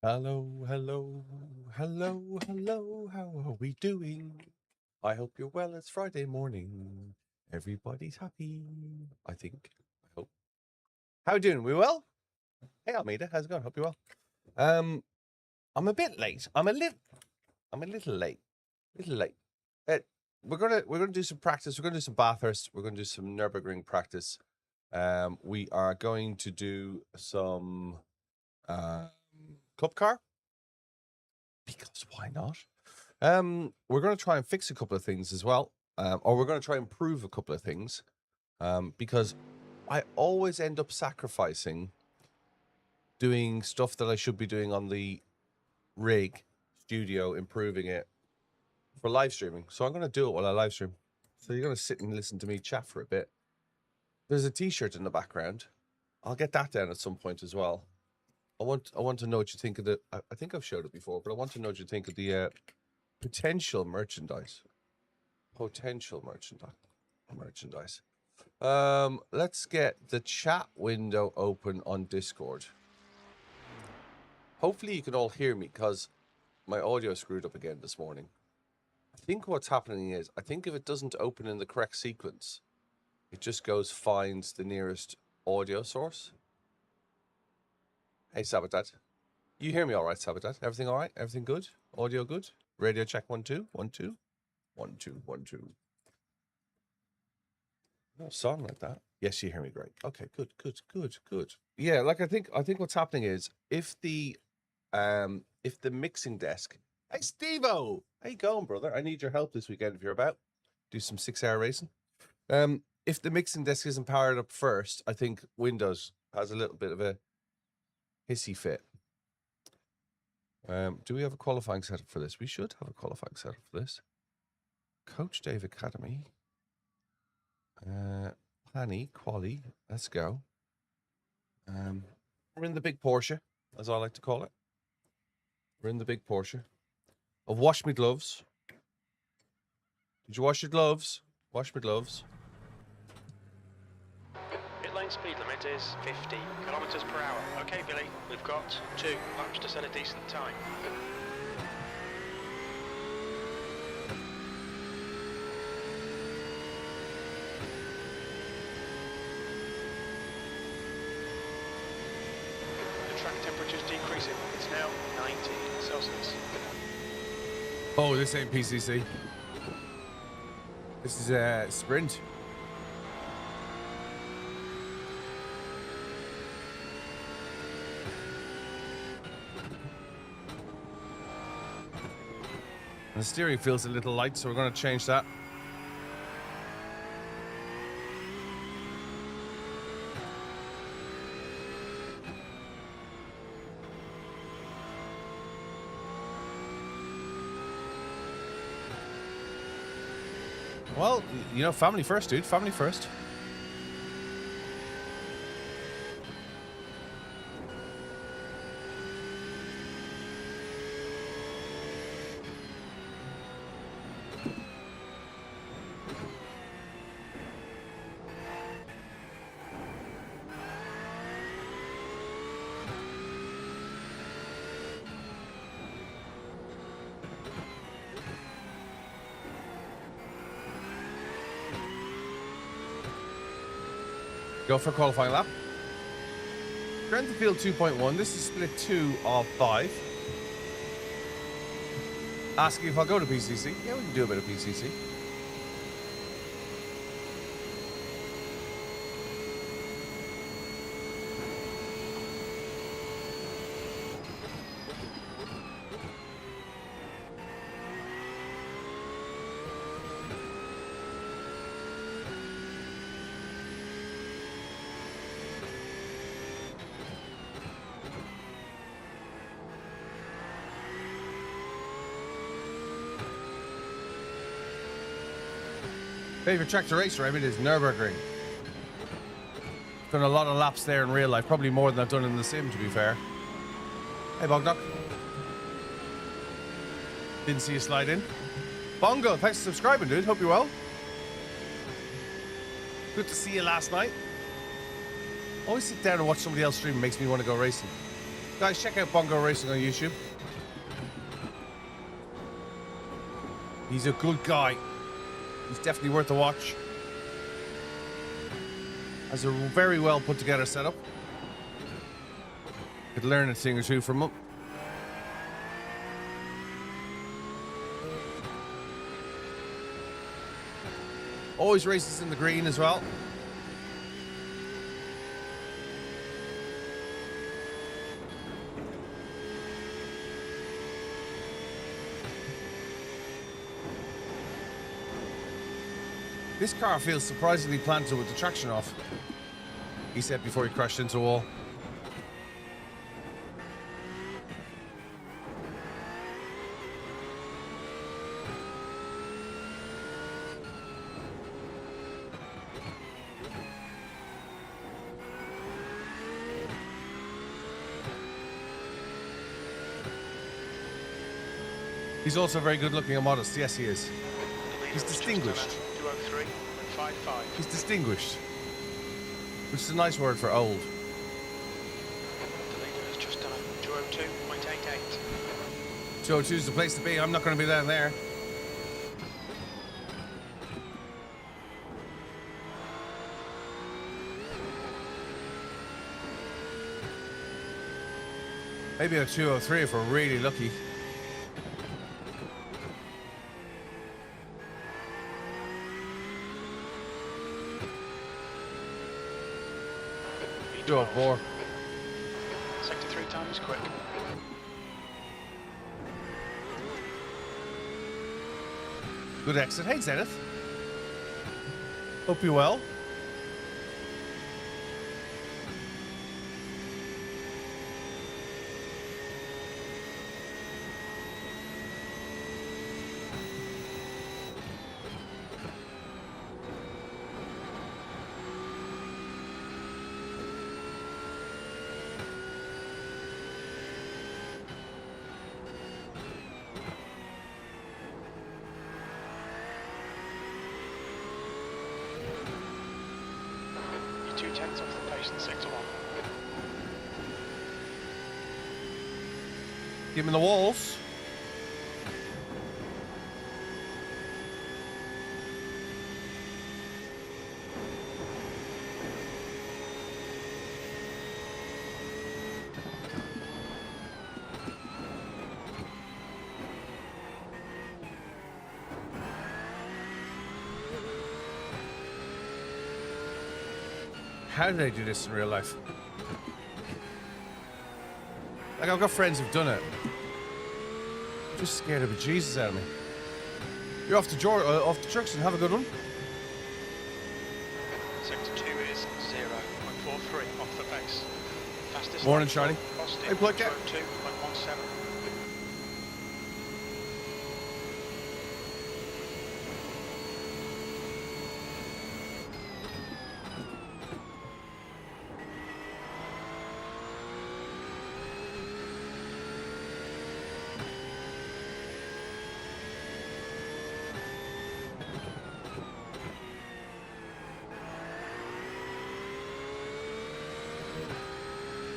Hello, hello, hello, hello, how are we doing? I hope you're well. It's Friday morning. Everybody's happy, I think. I hope. How are you doing? We well? Hey, Almeida, how's it going? Hope you're well. I'm a bit late. I'm a little late. We're gonna do some practice. We're gonna do some Bathurst. We're gonna do some NURBURGRING practice. We are going to do some club car, because why not? We're going to try and fix a couple of things as well, or we're going to try and improve a couple of things, because I always end up sacrificing doing stuff that I should be doing on the rig studio, improving it for live streaming. So I'm going to do it while I live stream. So you're going to sit and listen to me chat for a bit. There's a t-shirt in the background. I'll get that down at some point as well. I want to know what you think of the. I think I've showed it before, but I want to know what you think of the potential merchandise. Merchandise. Let's get the chat window open on Discord. Hopefully you can all hear me, because my audio screwed up again this morning. I think what's happening is, I think if it doesn't open in the correct sequence, it just goes finds the nearest audio source. Hey, Sabotat. You hear me all right, Sabotat? Everything all right? Everything good? Audio good? Radio check 1 2 1 2 1 2 1 2. No song like that. Yes, you hear me great. Okay, good. Yeah, like I think what's happening is, if the mixing desk. Hey, Steve-O! How you going, brother? I need your help this weekend if you're about. Do some 6-hour racing. If the mixing desk isn't powered up first, I think Windows has a little bit of a hissy fit. Do we have a qualifying setup for this? We should have a qualifying setup for this. Coach Dave Academy. Planny, quali. Let's go. We're in the big Porsche, as I like to call it. We're in the big Porsche. I've washed my gloves. Did you wash your gloves? Wash my gloves. Pit lane speed limit is 50 kilometers per hour. Okay, Billy, we've got 2 laps to set a decent time. The track temperature's decreasing. It's now 90 Celsius. Oh, this ain't PCC. This is a sprint. The steering feels a little light, so we're going to change that. Well, you know, family first, dude. Family first. Go for a qualifying lap. Strength of field 2.1. This is split 2 of 5. Asking if I'll go to PCC. Yeah, we can do a bit of PCC. Favorite track to race, Raymond, is Nürburgring. Done a lot of laps there in real life, probably more than I've done in the sim, to be fair. Hey, Bogdock. Didn't see you slide in. Bongo, thanks for subscribing, dude. Hope you're well. Good to see you last night. Always sit down and watch somebody else stream. Makes me want to go racing. Guys, check out Bongo Racing on YouTube. He's a good guy. He's definitely worth a watch. Has a very well put together setup. Could learn a thing or two from him. Always races in the green as well. This car feels surprisingly planted with the traction off, he said before he crashed into a wall. He's also very good looking and modest. Yes, he is. He's distinguished. 203 and 55. He's distinguished, which is a nice word for old. The leader has just done a 202.88. 202 is the place to be. I'm not going to be down there. Maybe a 203 if we're really lucky. Go up more. Sector 3 time is quick. Good exit. Hey, Zenith. Hope you're well. You're 2 tenths off the pace in sector 1. Give him the walls. How do they do this in real life? Like, I've got friends who've done it. Just scared of the Jesus out of me. You're off to off to Turkson. Have a good one. Sector 2 is 0.43 off the pace. Fastest Morning, Shiny. Austin, Hey, Pluck it. 2.17.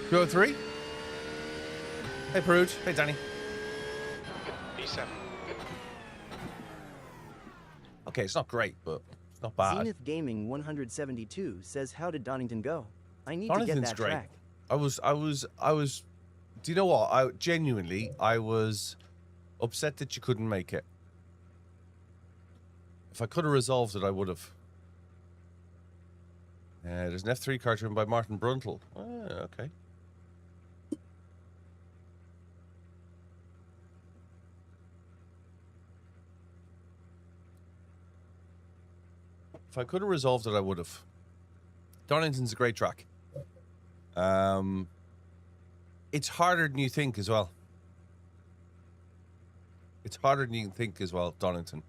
Go 3. Hey, Perude. Hey, Danny. B7. Okay, it's not great, but it's not bad. Zenith Gaming 172 says, "How did Donington go? I need to Donington's get that great. track." I was. Do you know what? I was upset that you couldn't make it. If I could have resolved it, I would have. There's an F3 car driven by Martin Bruntel. Okay. If I could have resolved it, I would have. Donington's a great track. It's harder than you think as well. It's harder than you think as well, Donington.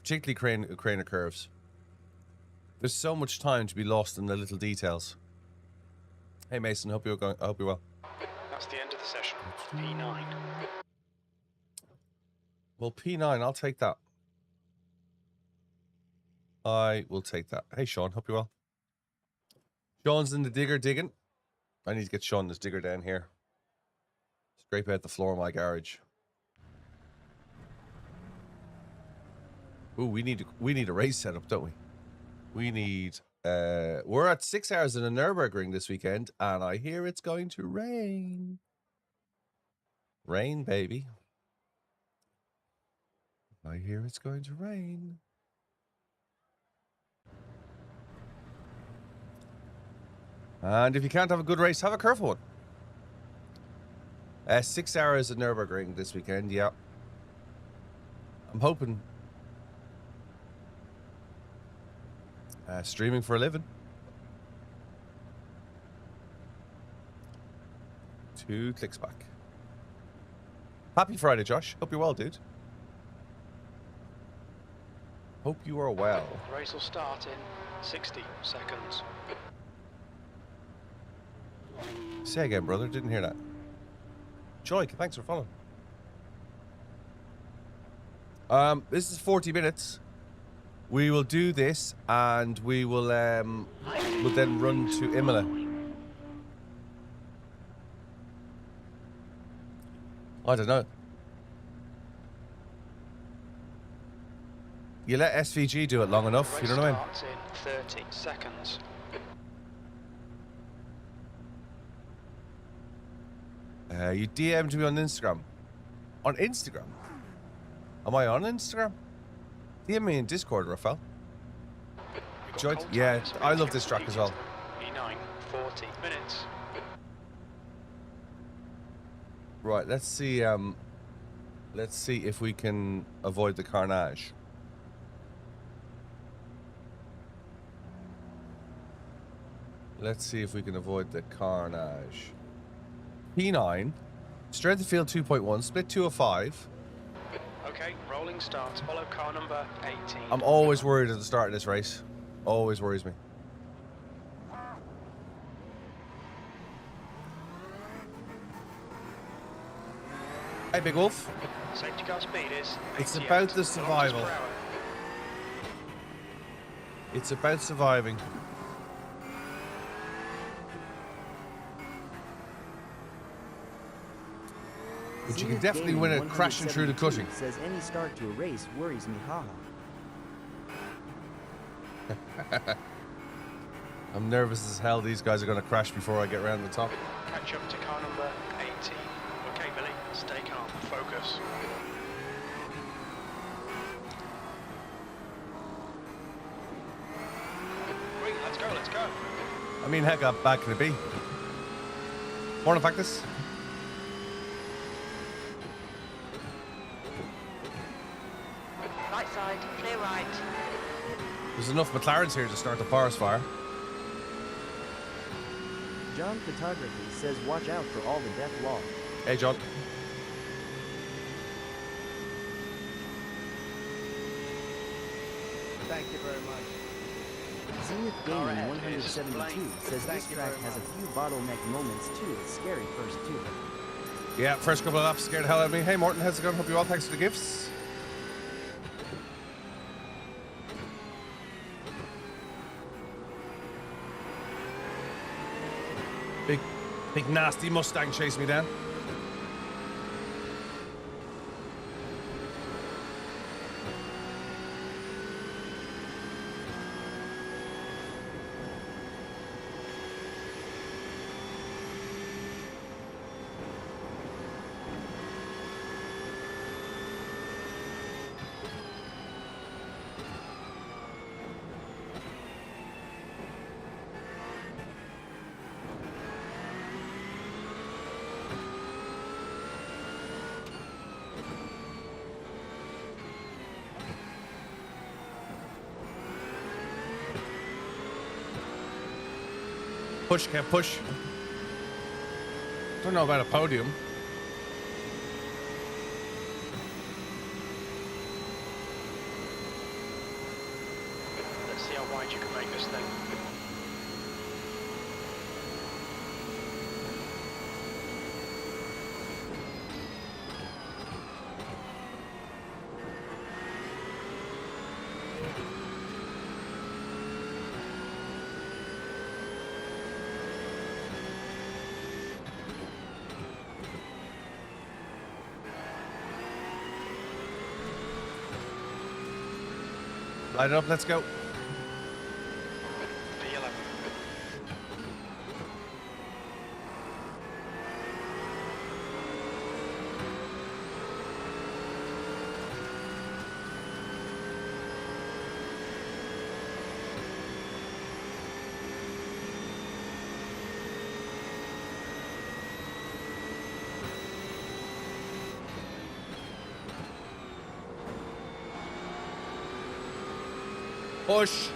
Particularly crane of curves. There's so much time to be lost in the little details. Hey Mason, I hope you're well. That's the end of the session. P9. Well, P9, I'll take that. I will take that. Hey Sean, hope you're well. Sean's in the digger digging. I need to get Sean this digger down here. Scrape out the floor of my garage. Ooh, we need a race setup, don't we? We need we're at 6 hours in a Nürburgring this weekend, and I hear it's going to rain. Rain, baby. I hear it's going to rain. And if you can't have a good race, have a curved one. 6 hours at Nürburgring this weekend, yeah. I'm hoping. Streaming for a living. 2 clicks back. Happy Friday, Josh. Hope you're well, dude. Hope you are well. The race will start in 60 seconds. Say again, brother. Didn't hear that. Joy, thanks for following. This is 40 minutes. We will do this, and we will we'll then run to Imola. I don't know. You let SVG do it long enough, you know what I mean? Starts in 30 seconds. You DM'd me on Instagram. On Instagram? Am I on Instagram? DM me in Discord, Rafael. Joy, yeah, I love this track as well. E9, 40 minutes. Right, let's see if we can avoid the carnage. Let's see if we can avoid the carnage. P9, straight to field 2.1, split 205. Okay, rolling starts. Follow car number 18. I'm always worried at the start of this race. Always worries me. Hey, Big Wolf. Safety car speed is It's 88 about the kilometers survival. per hour. It's about surviving. But you can definitely win it crashing through the cutting. Says any start to a race worries me, haha. I'm nervous as hell these guys are going to crash before I get around the top. Catch up to car number 18. Okay, Billy, stay calm. Focus. Green, let's go, let's go. I mean, heck, how bad can it be? Morning, Factus. Right side, clear right. There's enough McLarens here to start the forest fire. John Photography says watch out for all the death law. Hey, John. Thank you very much. Zenith Gaming 172 says this track has a few bottleneck moments too. It's scary first two. Yeah, first couple of laps scared the hell out of me. Hey, Morton, how's it going? Hope you well. Thanks for the gifts. Big nasty Mustang chasing me down. Push, Kev, push. Don't know about a podium. Let's see how wide you can make this thing. Light it up, let's go. V11. Push.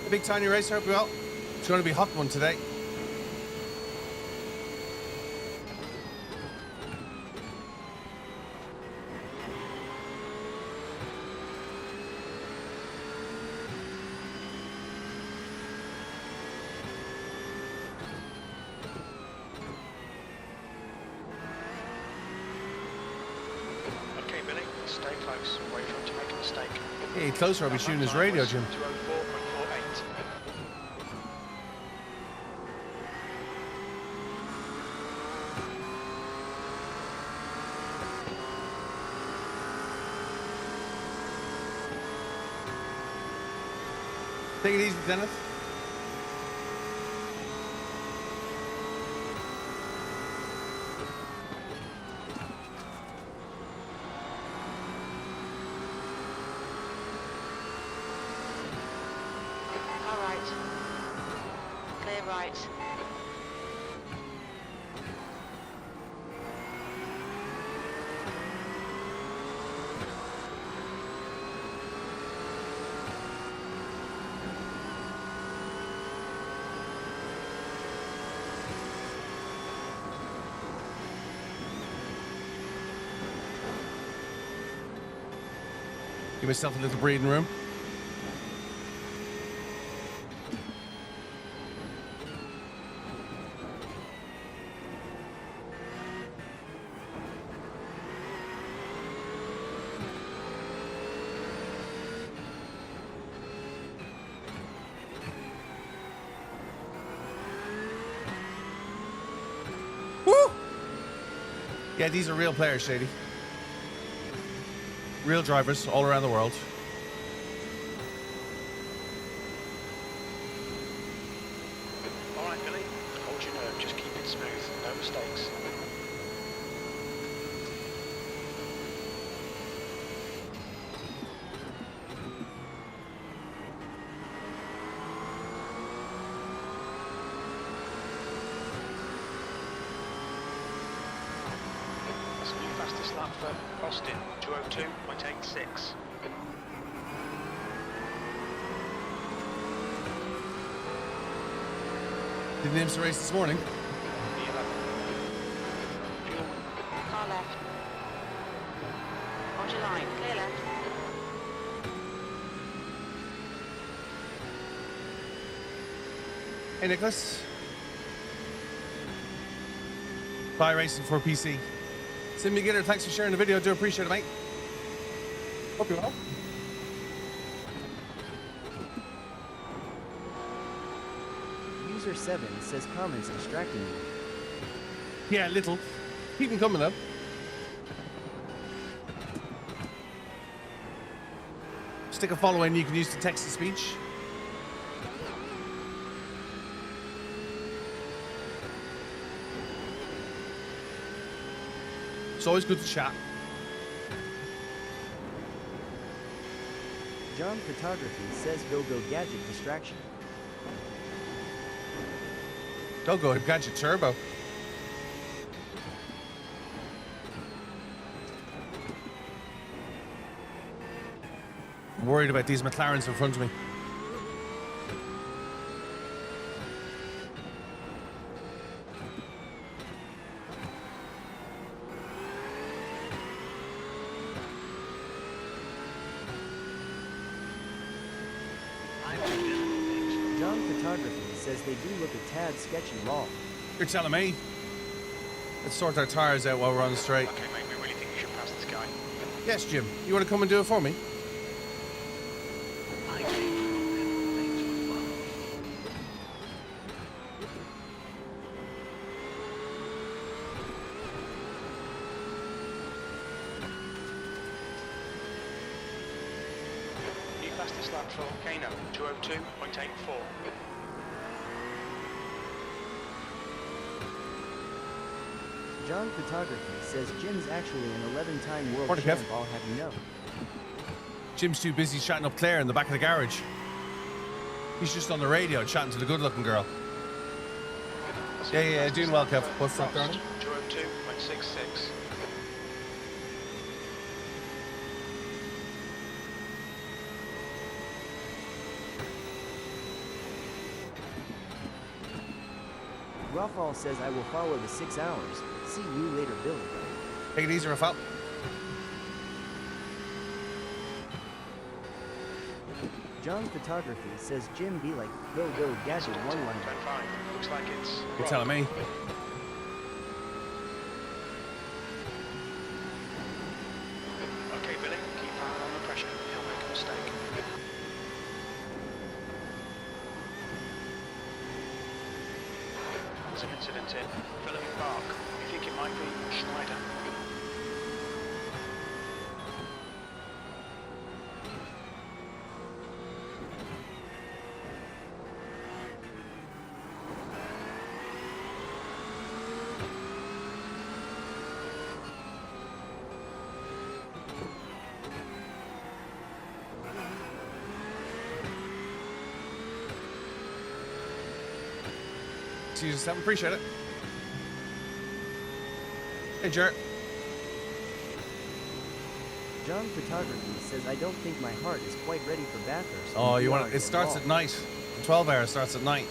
A big tiny race, hope you well. It's going to be a hot one today. Okay, Billy, stay close. Wait for him to make a mistake. Hey, closer, I'll be shooting his radio, Jim. 204.48. Take it easy, Dennis. All right. Clear right. Give myself a little breathing room. Woo! Yeah, these are real players, Shady. Real drivers all around the world. All right, Billy, hold your nerve. Just keep it smooth. No mistakes. That's a new fastest lap for Austin, 202.86. Didn't miss the race this morning. V11. Fuel. Car left. Hold your line. Clear left. Hey, Nicholas. iRacing for PC. Sim Beginner, thanks for sharing the video. Do appreciate it, mate. Hope you're well. User 7 says comments distracting you. Yeah, little. Keep them coming up. Stick a follow in, you can use the text to speech. It's always good to chat. John Photography says go gadget distraction. Go gadget turbo. I'm worried about these McLarens in front of me. John Photography says they do look a tad sketchy long. You're telling me. Let's sort our tires out while we're on the straight. Okay, mate, we really think you should pass this guy. Yes, Jim. You want to come and do it for me? New fastest lap for Kano, 202.84. John Photography says Jim's actually an 11-time world Morning, champ, Kev. I'll have you know. Jim's too busy chatting up Claire in the back of the garage. He's just on the radio chatting to the good-looking girl. Yeah, doing well, Kev. What's up, darling? 202.66. Rafal says I will follow the 6 hours. See you later, Billy. Take it easy, Rafal. John Photography says Jim be like go gadget one line. 25. Looks like it's... You're telling me. Okay, Billy, keep on the pressure. He'll make a mistake. There's an incident in Philip Park. You think it might be Schneider? See you yourself. Appreciate it. Hey, Jarrett. John Photography says I don't think my heart is quite ready for Bathurst. Oh, and you we want are it? It starts at involved. night. The 12 hour starts at night.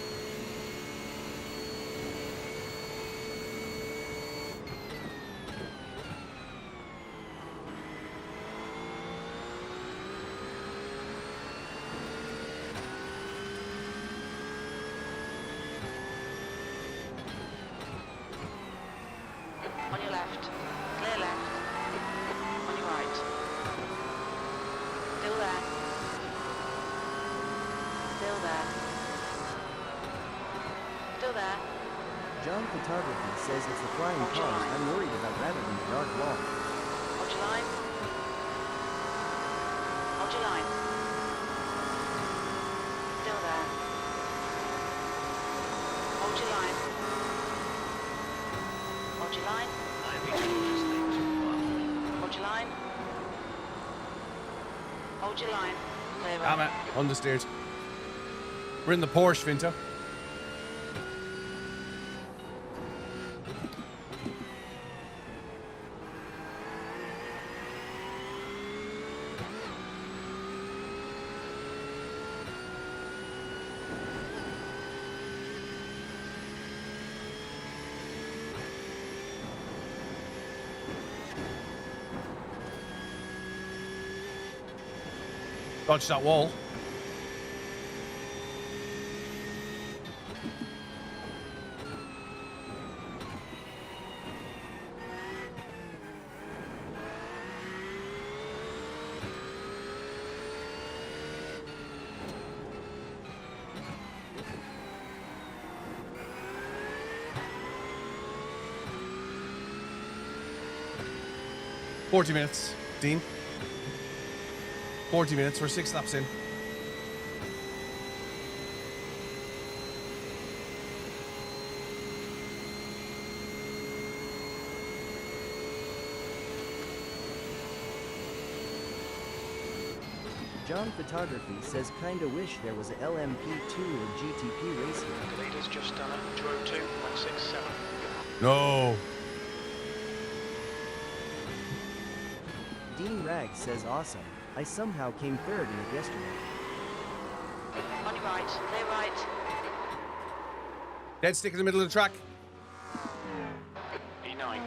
On your left. Clear left. On your right. Still there. Still there. Still there. John Photography says it's the flying cars I'm worried about rather than the dark wall. Hold your line. Hold your line. Still there. Hold your line. Hold your line. Hold your line. Hold your line. Clear Damn right. it. Understeered. We're in the Porsche, Vinto. Dodge that wall. $40 minutes, Dean. 40 minutes. We're 6 laps in. Sean Photography says kinda wish there was a LMP2 or GTP race here. The leader's just done it. 202.67. No. Dean Rag says awesome. I somehow came third in it yesterday. On your right, clear right. Dead stick in the middle of the track. E9.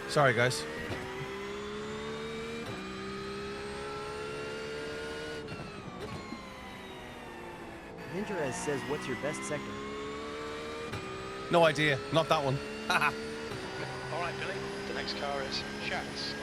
Sorry, guys. Ninjarez says, what's your best sector? No idea. Not that one. Haha. All right, Billy. The next car is Shats.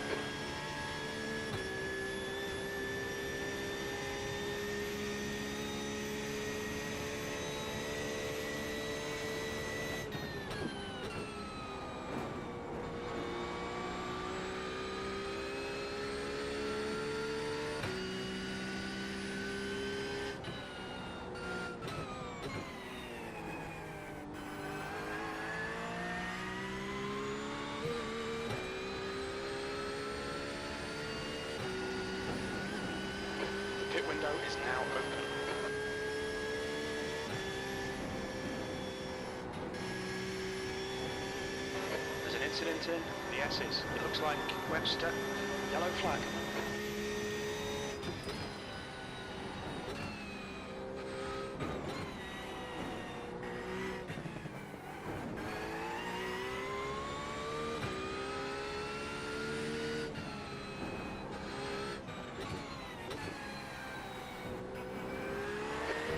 The pit window is now open. There's an incident in the S's. It looks like Webster. Yellow flag.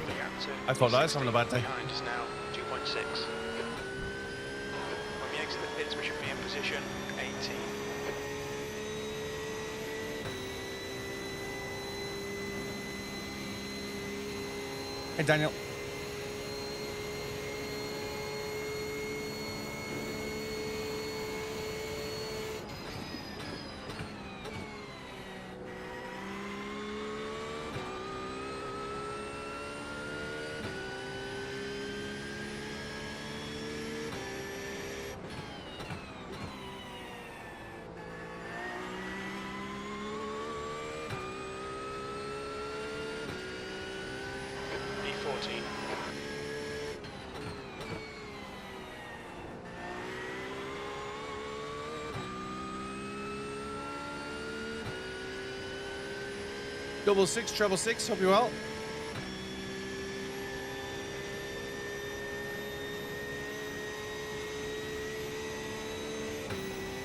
The gap to I thought I was having a bad day. behind is now 2.6. When we exit the pits, we should be in position 18. Hey, Daniel. E14. Double six, treble six. Hope you're well.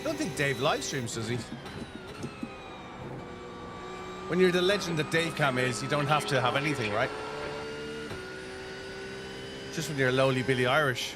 I don't think Dave live streams, does he? When you're the legend that Dave Cam is, you don't have to have anything, right? Just when you're a lowly BillyOirish.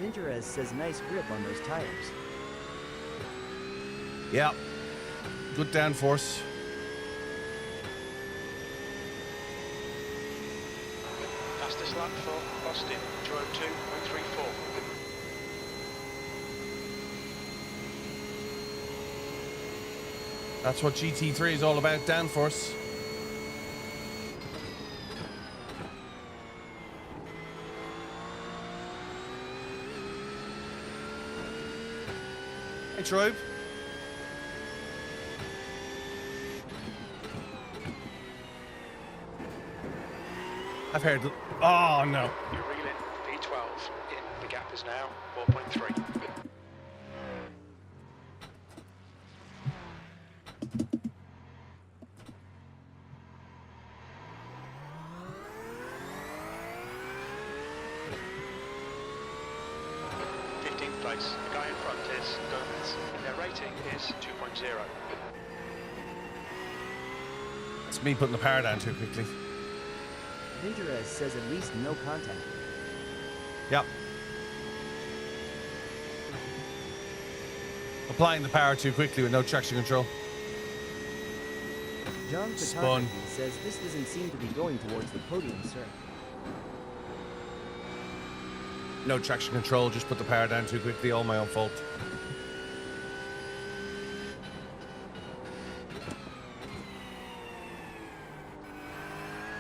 Ninjarez says nice grip on those tires. Yeah. Good downforce. Fastest lap for Austin, 202.34. That's what GT3 is all about, downforce. Hey, Trobe. I've heard. Oh, no. You're reeling P12 in. The gap is now 4.3. place. The guy in front is Gomez, and their rating is 2.0. It's me putting the power down too quickly. Vinterez says at least no contact. Yep. Applying the power too quickly with no traction control. John Spun. Photography says this doesn't seem to be going towards the podium, sir. No traction control, just put the power down too quickly, all my own fault.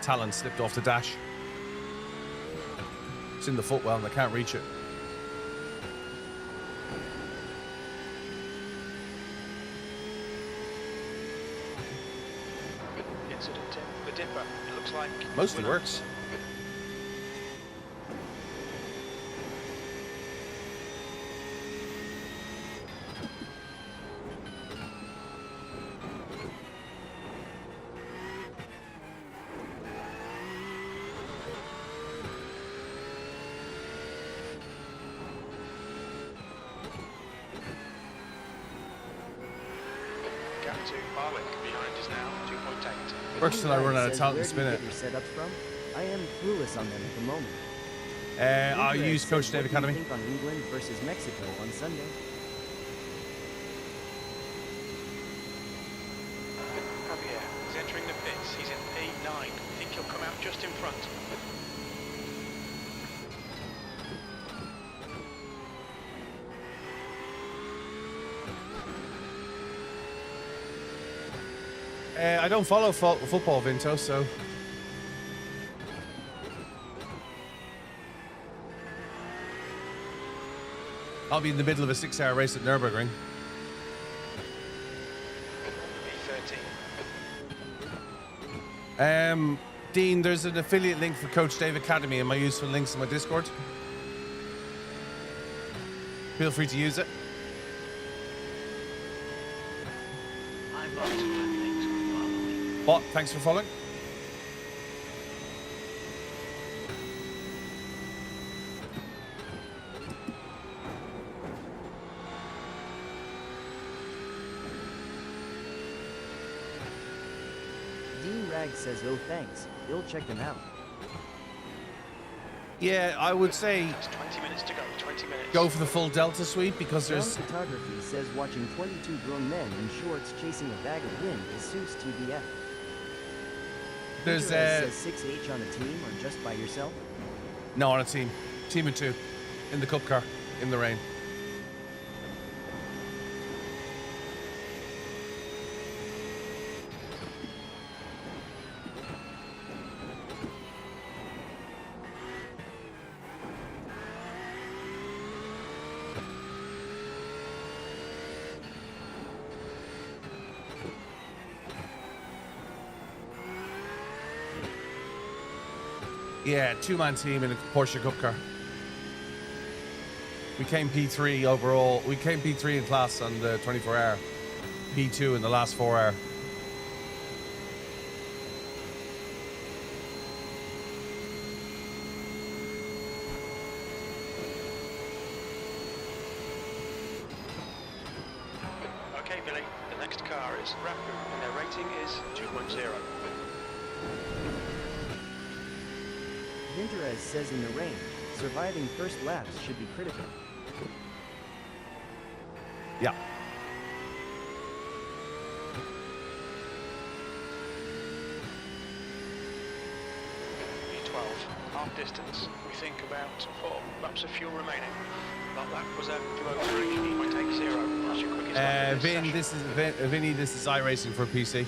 Talon slipped off the dash. It's in the footwell and I can't reach it. Incident in the dipper. It looks like Mostly winner. works. Gap to Barwick behind is now 2.8. Works till I run out of talent and Where spin do you it. get your setups from? I am clueless on them at the moment. I'll Vinterez use says, Coach Dave what do you Academy. think on England versus Mexico on Sunday? Javier is entering the pits. He's in P9. I think he'll come out just in front. I don't follow football, Vinto, so... I'll be in the middle of a 6-hour race at Nürburgring. P13. Dean, there's an affiliate link for Coach Dave Academy. Am I useful links in my Discord? Feel free to use it. I'm not links for following. Bot, thanks for following. Dean Rag says, oh thanks, he'll check them out. Yeah, I would say That's 20 minutes to go. 20 minutes. go for the full Delta suite because John there's... Photography says watching 22 grown men in shorts chasing a bag of wind is Seuss TBF. There's Vinterez says 6H on a team or just by yourself? no, on a team. Team of 2. In the cup car. In the rain. Yeah, 2-man team in a Porsche Cup car. We came P3 overall. We came P3 in class on the 24-hour. P2 in the last 4-hour. Okay, Billy. The next car is Rapu, and their rating is 2.0. Vinterez says in the rain, surviving first laps should be critical. Yeah. P12. Half distance. We think about 4 laps of fuel remaining. That lap was at 2:03. 2.80. That's your quickest lap of this Vin, session. this is Vinny. This is iRacing for PC.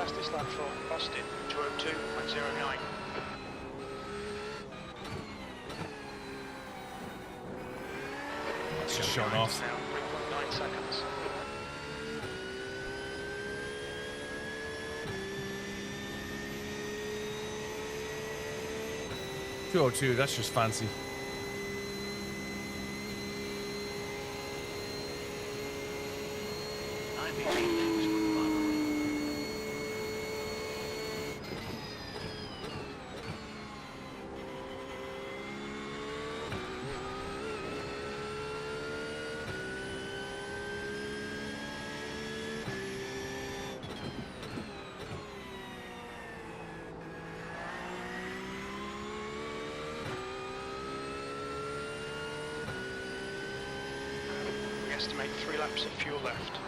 Fastest lap for Austin, 2:02.09. It's just showing off. Now 3.9 seconds. .202, that's just fancy. We estimate 3 laps of fuel left.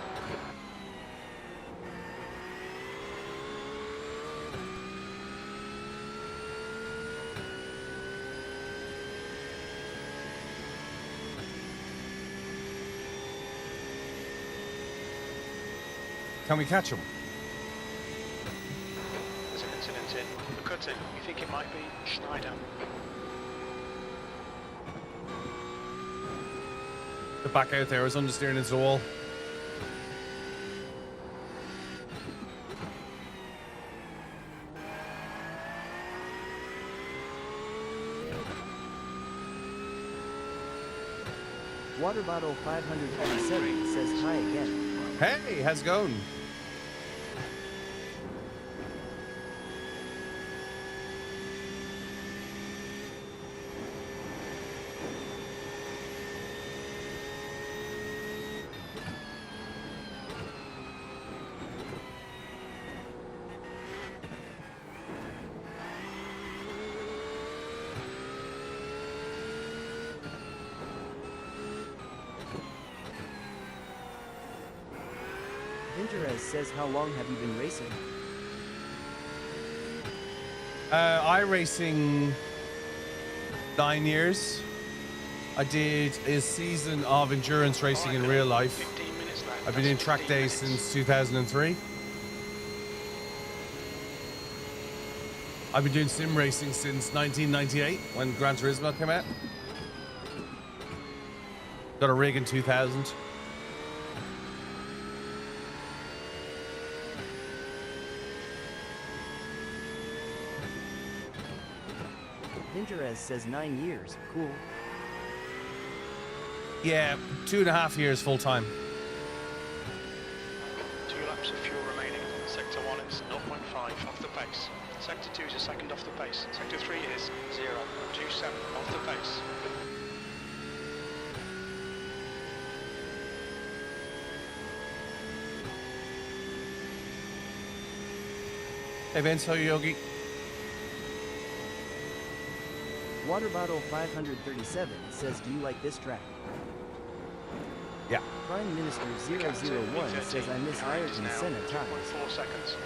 Can we catch him? There's an incident in the cutting. We think it might be Schneider. The back out there is understeering into the wall. Water Bottle 537 says hi again. Hey, how's it going? Interez says, how long have you been racing? iRacing 9 years. I did a season of endurance racing in real life. 15 minutes left. I've been doing track days since 2003. I've been doing sim racing since 1998 when Gran Turismo came out. Got a rig in 2000. Interez says 9 years. Cool. Yeah, 2.5 years full time. 2 laps of fuel remaining. Sector 1 is 0.5 off the pace. Sector 2 is a second off the pace. Sector 3 is 0.27 off the pace. Hey Vince, how are you, Yogi? Water Bottle 537 says, do you like this track? Yeah. Prime Minister 001 says, I miss Ayrton Senna ties. 4 seconds.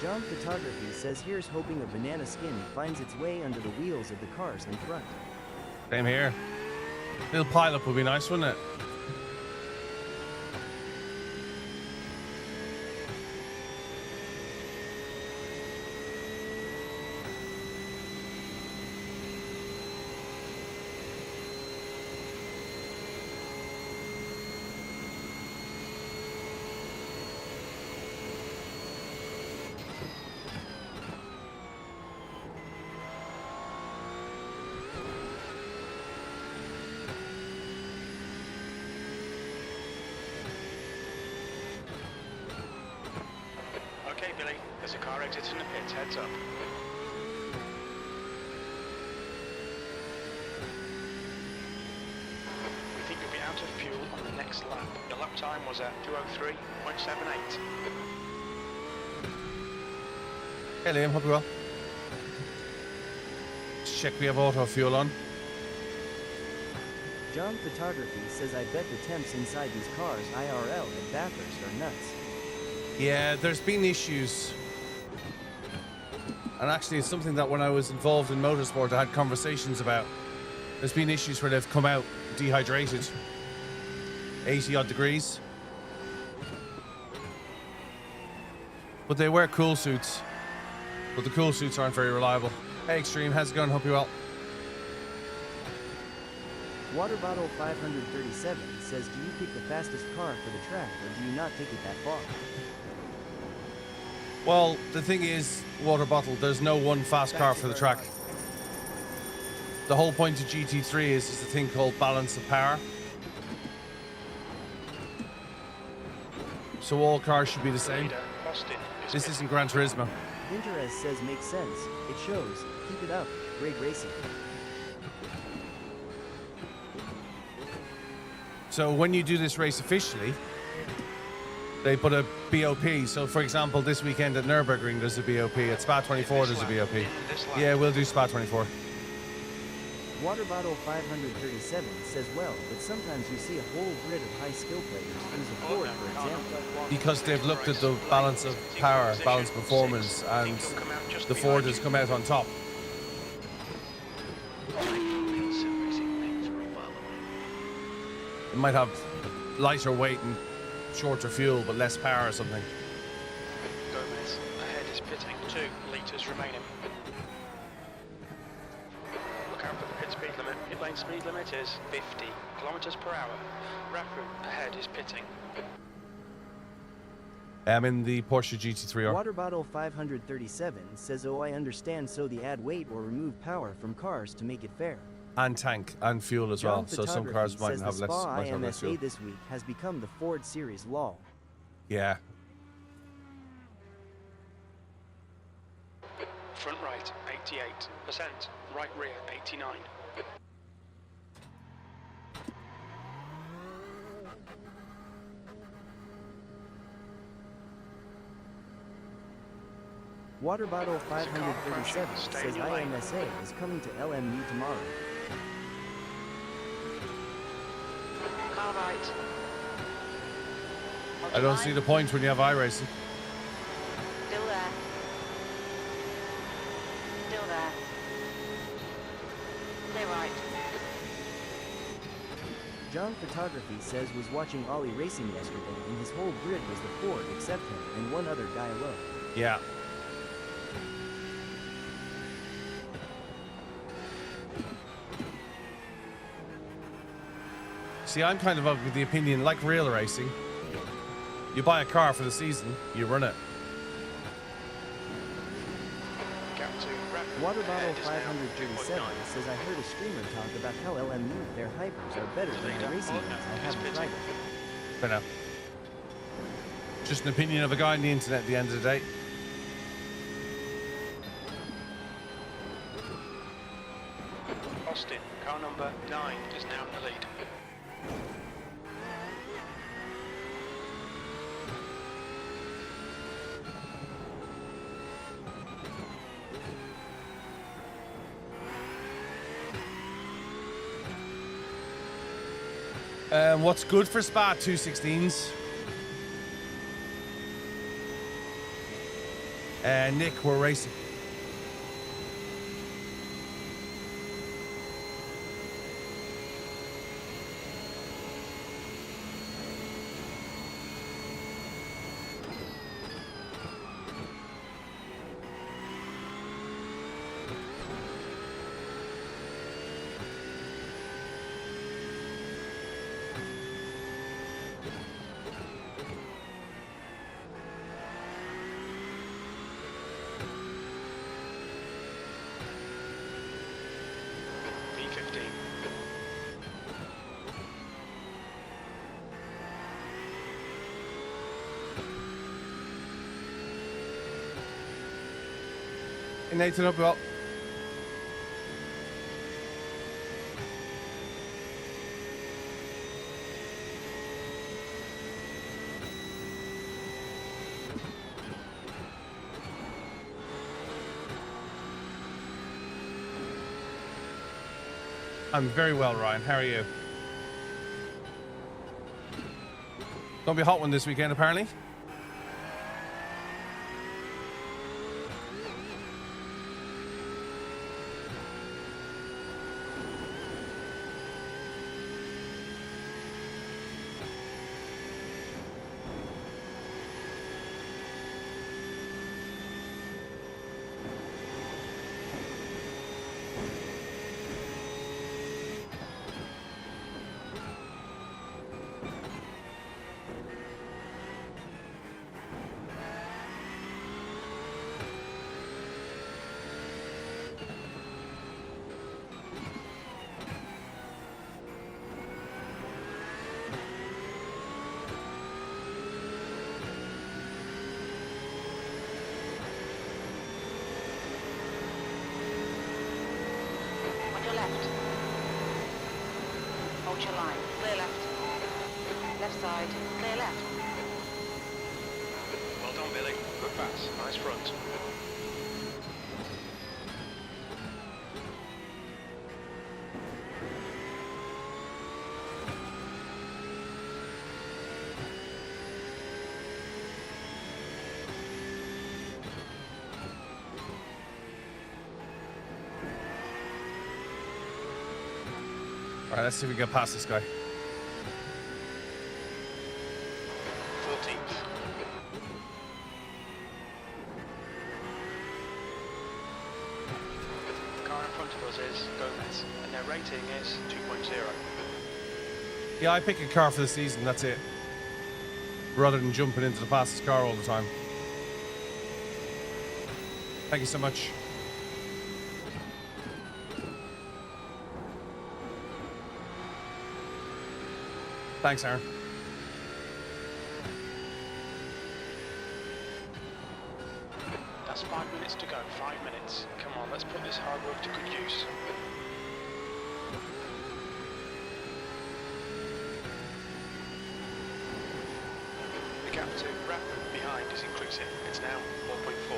John Photography says, here's hoping a banana skin finds its way under the wheels of the cars in front. Same here. Little pile-up would be nice, wouldn't it? Okay, Billy, there's a car exiting the pits, heads up. fuel on the next lap. Your lap time was at 2:03.78. Hey Liam, hope you're well. Let's check we have auto fuel on. John Photography says I bet the temps inside these cars IRL at Bathurst are nuts. Yeah, there's been issues. And actually, it's something that when I was involved in motorsport, I had conversations about. There's been issues where they've come out dehydrated. 80 odd degrees. But they wear cool suits. But the cool suits aren't very reliable. Hey Extreme, how's it going? Hope you're well. Water Bottle 537 says, do you pick the fastest car for the track, or do you not take it that far? Well, the thing is, Water Bottle, there's no one fast car for the track. The whole point of GT3 is a thing called balance of power. So all cars should be the same. This isn't Gran Turismo. Interest says makes sense. It shows. Keep it up. Great racing. So when you do this race officially, they put a BOP. So for example, this weekend at NURBURGRING, there's a BOP. At Spa 24, there's a BOP. Yeah, we'll do Spa 24. Water Bottle 537 says, well, but sometimes you see a whole grid of high skill players use a Ford, for example. Because they've looked at the balance of power, balance of performance, and the Ford has come out on top. It might have lighter weight and shorter fuel, but less power or something. Gomez ahead is pitting. 2 litres remaining. Look out for the pit speed limit. Pit lane speed limit is 50 kilometres per hour. Rafu ahead is pitting. I'm in the Porsche GT3R. Water Bottle 537 says, oh, I understand, so they add weight or remove power from cars to make it fair. And tank and fuel as well. So some cars might have less, Spa might have less fuel. IMSA this week has become the Ford Series law. Yeah. Front right 88%. Right rear 89. Water Bottle 537 says IMSA is coming to LMU tomorrow. Car right. I don't see the point when you have iRacing. Still there. Still there. Stay right. John Photography says was watching Ollie racing yesterday and his whole grid was the Ford except him and one other guy alone. Yeah. See, I'm kind of of the opinion, like real racing, you buy a car for the season, you run it. Water Bottle 537 says I heard a streamer talk about how LMU, their hypers, are better than the racing ones. I haven't tried it. Fair enough. Just an opinion of a guy on the internet at the end of the day. Austin, car number 9 is now in the lead. What's good for Spa 216s? Nick, we're racing. Hey Nathan, up well. I'm very well, Ryan. How are you? Gonna be a hot one this weekend, apparently. On your left. Hold your line. Clear left. Left side. Clear left. Well done, Billy. Good pass. Nice front. All right, let's see if we can get past this guy. 14th. The car in front of us is Gomez, and their rating is 2.0. Yeah, I pick a car for the season, that's it. Rather than jumping into the fastest car all the time. Thank you so much. Thanks, Aaron. That's 5 minutes to go. 5 minutes. Come on, let's put this hard work to good use. The gap to Rathman behind is increasing. It's now 1.4.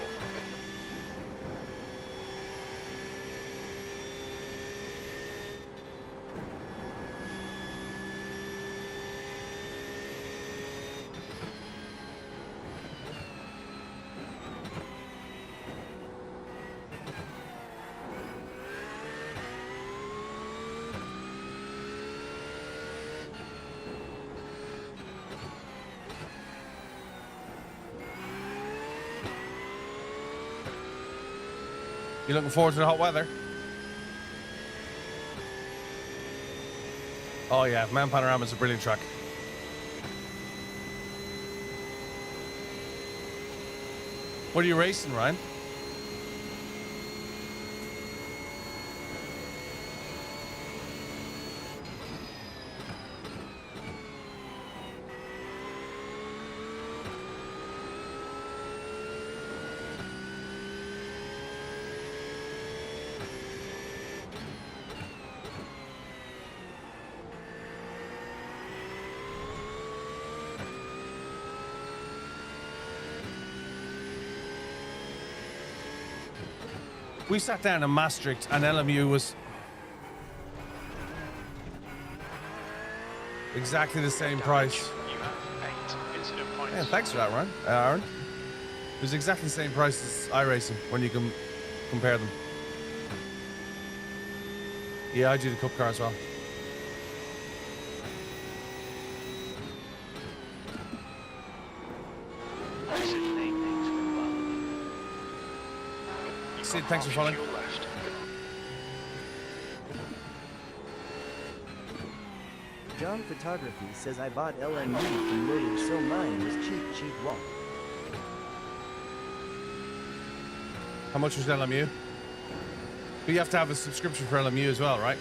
You looking forward to the hot weather? Oh yeah, Man Panorama is a brilliant track. What are you racing, Ryan? We sat down in Maastricht and LMU was exactly the same price. You have 8 incident points. Yeah, thanks for that, Ryan. Aaron. It was exactly the same price as iRacing when you can compare them. Yeah, I do the cup car as well. Sid, thanks for following. Fuel left. John Photography says I bought LMU from Motor so mine was cheap walk. How much was LMU? But you have to have a subscription for LMU as well, right?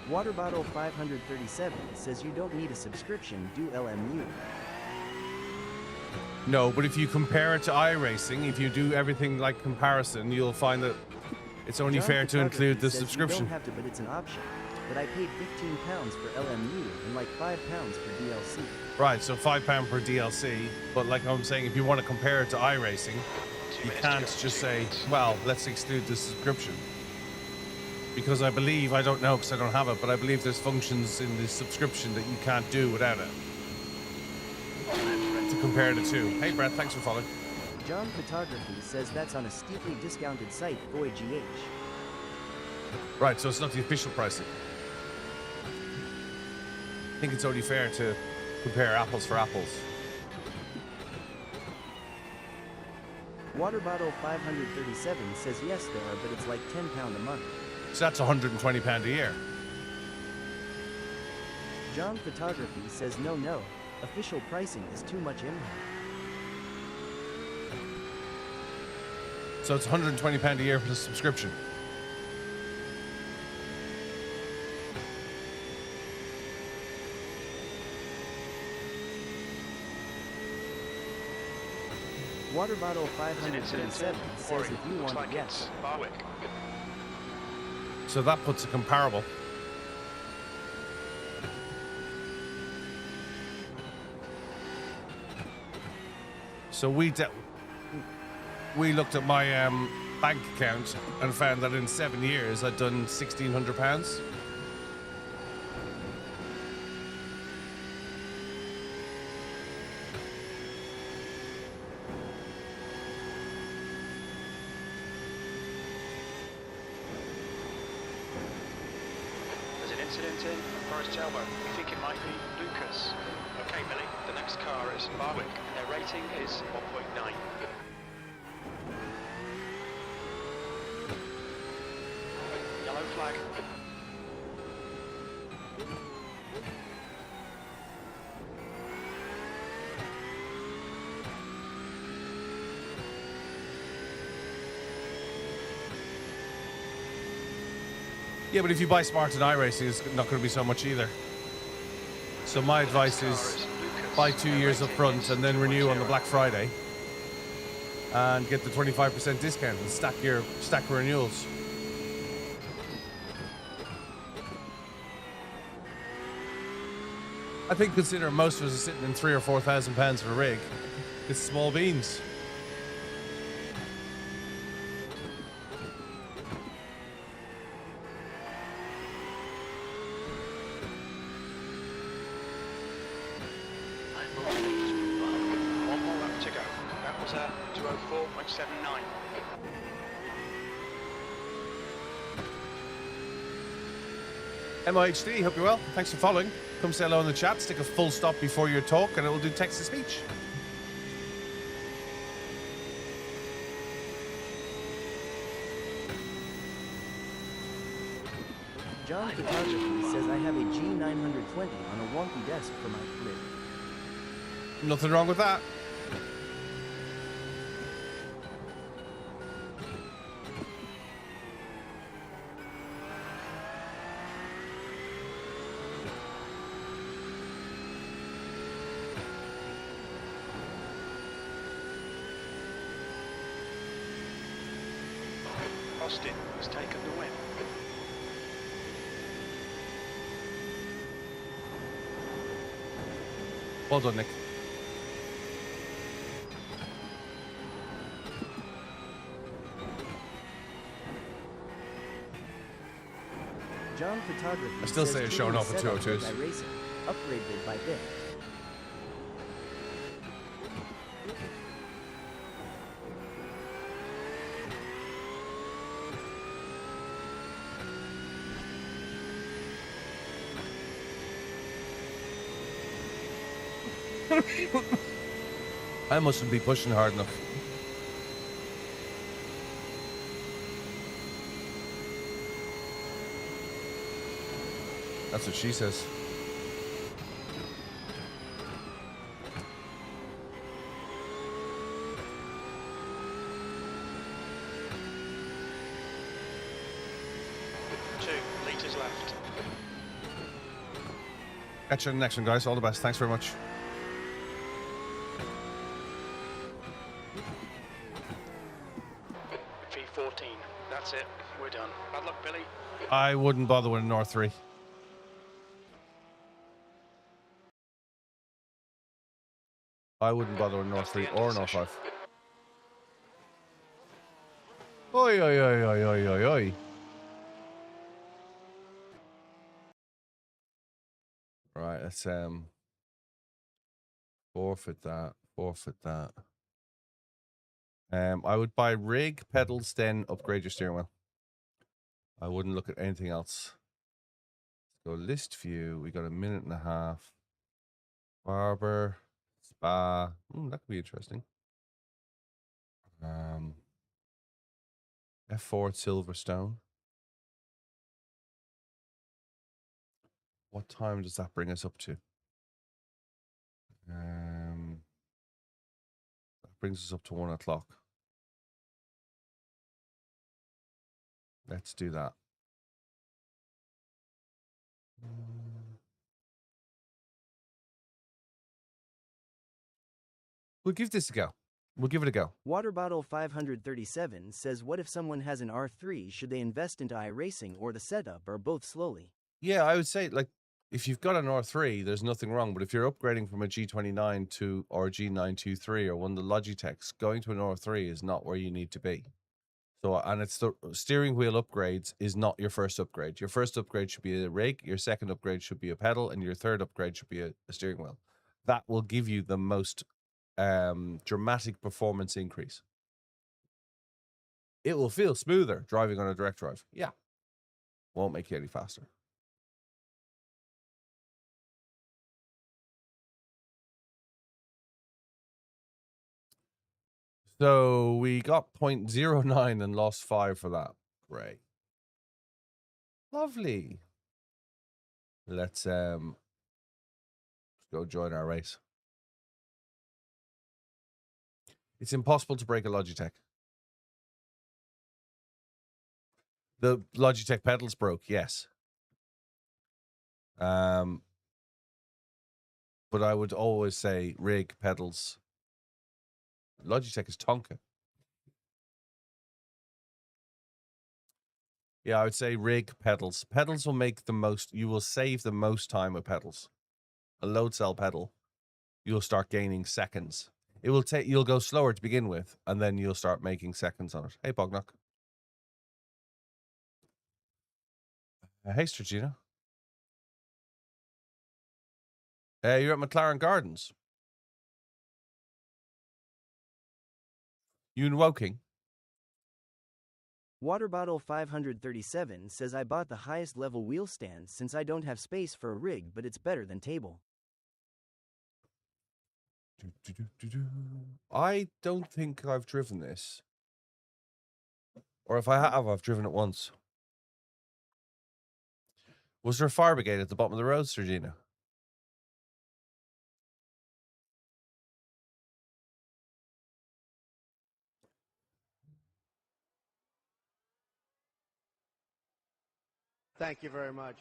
Water Bottle 537 says you don't need a subscription, do LMU. No, but if you compare it to iRacing, if you do everything like comparison, you'll find that It's only John fair to Photography include the says subscription. You don't have to, but it's an option. But I paid £15 for LMU and like £5 for DLC. Right, so £5 per DLC. But like I'm saying, if you want to compare it to iRacing, 2 you minutes to can't go, just 2 say, minutes. well, let's exclude the subscription. Because I believe, I don't know because I don't have it, but I believe there's functions in the subscription that you can't do without it. To compare the two. Hey, Brett, thanks for following. John Photography says that's on a steeply discounted site, Boy GH. Right, so it's not the official pricing. I think it's only fair to compare apples for apples. Water Bottle 537 says yes there are, but it's like £10 a month. So that's £120 a year. John Photography says no, official pricing is too much impact. So it's £120 a year for the subscription. Water Bottle There's an incident 537 in says Oregon. if you Looks want like it, it's yes. Barwick. So that puts a comparable. So we looked at my bank account and found that in 7 years I'd done £1,600. There's an incident in Forest Elbow. We think it might be Lucas. Okay, Billy, the next car is Barwick, and their rating is 1.9. Yellow flag. Yeah, but if you buy smart in iRacing, it's not going to be so much either. So my advice is buy 2 years up front and then renew on the Black Friday and get the 25% discount and stack your renewals. I think considering most of us are sitting in £3,000 or £4,000 for a rig, it's small beans. One more lap to go. That was a 2:04.79. MIHD, hope you're well. Thanks for following. Come say hello in the chat. Stick a full stop before your talk and it will do text to speech. John Photography says I have a G920 on a wonky desk for my rig. Nothing wrong with that. Austin has taken the win. Well done, Nick. John Photography I still says say it's showing off at setup 202s. like iRacing, upgraded by bit. I mustn't be pushing hard enough. That's what she says. Two litres left. Catch you in the next one, guys. All the best. Thanks very much. V14. That's it. We're turn. Bad luck, Billy. I wouldn't bother with an R3. I wouldn't bother with an R3 or an R5. Oi, oi, oi, oi, oi, oi, oi. Right, let's forfeit that. Forfeit that. I would buy rig, pedals, then upgrade your steering wheel. I wouldn't look at anything else. Let's go list view. We got a minute and a half. Barber, spa. That could be interesting. F4 at Silverstone. What time does that bring us up to? That brings us up to 1 o'clock. Let's do that. We'll give this a go. We'll give it a go. Water Bottle 537 says, what if someone has an R3? Should they invest into iRacing or the setup, or both slowly? Yeah, I would say, like, if you've got an R3, there's nothing wrong. But if you're upgrading from a G29 to or G923 or one of the Logitechs, going to an R3 is not where you need to be. So, and it's the steering wheel upgrades is not your first upgrade. Your first upgrade should be a rig. Your second upgrade should be a pedal, and your third upgrade should be a steering wheel. That will give you the most dramatic performance increase. It will feel smoother driving on a direct drive. Yeah. Won't make you any faster. So we got 0.09 and lost 5 for that. Great. Lovely. Let's go join our race. It's impossible to break a Logitech. The Logitech pedals broke, yes. But I would always say rig, pedals. Logitech is Tonka. Yeah, I would say rig, pedals. Pedals will make the most, you will save the most time with pedals. A load cell pedal, you'll start gaining seconds. It will take, you'll go slower to begin with, and then you'll start making seconds on it. Hey, Bognock. Hey, Stragina. You're at McLaren Gardens. You in Woking? Water Bottle 537 says, I bought the highest level wheel stand since I don't have space for a rig, but it's better than table. I don't think I've driven this. Or if I have, I've driven it once. Was there a fire brigade at the bottom of the road, Sergina? Thank you very much.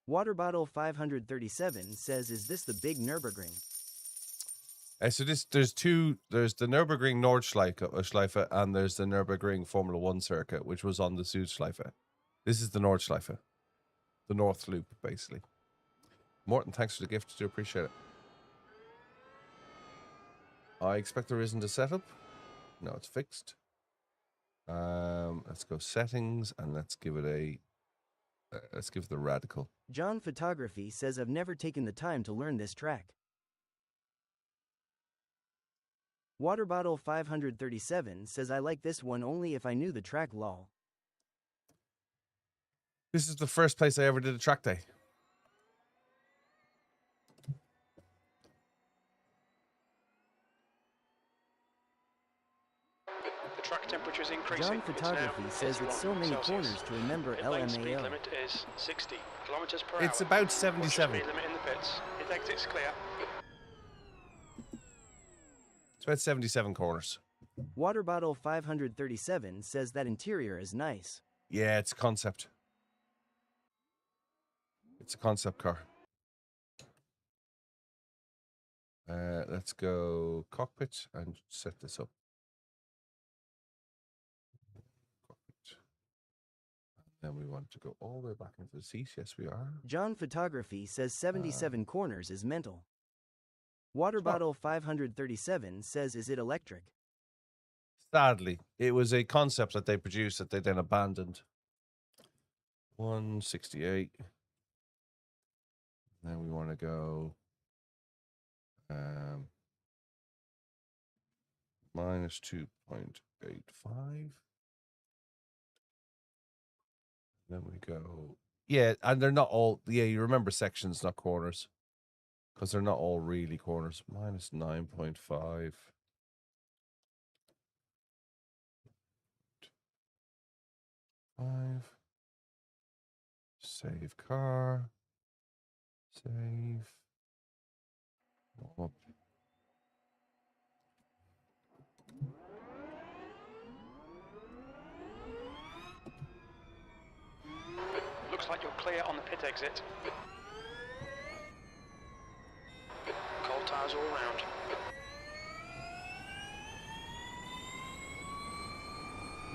Water Bottle 537 says, is this the big Nürburgring? So there's the Nürburgring Nordschleife and there's the Nürburgring Formula 1 circuit, which was on the Südschleife. This is the Nordschleife. The North Loop, basically. Morton, thanks for the gift. Do appreciate it. I expect there isn't a setup. No, it's fixed. Let's go settings and let's give it the radical. John Photography says, I've never taken the time to learn this track. Water Bottle 537 says, I like this one only if I knew the track, lol. This is the first place I ever did a track day. The track temperature is increasing. John Photography says, it's so many corners to remember Lane speed LMAO. limit is 60 kilometers per hour. It's about What's your 77. speed limit in the pits? It exits clear. It's about 77 corners. Water Bottle 537 says that interior is nice. Yeah, it's a concept. It's a concept car. Let's go cockpit and set this up. Cockpit. Then we want to go all the way back into the seat. Yes, we are. John Photography says 77 corners is mental. Water It's not. Bottle 537 says, is it electric? Sadly, it was a concept that they produced that they then abandoned. 168. Then we want to go minus 2.85. Then we go, yeah, and they're not all, yeah, you remember sections, not corners, because they're not all really corners. Minus 9.5. Save car. Save. Oh, Looks like you're clear on the pit exit. Cold tires all round.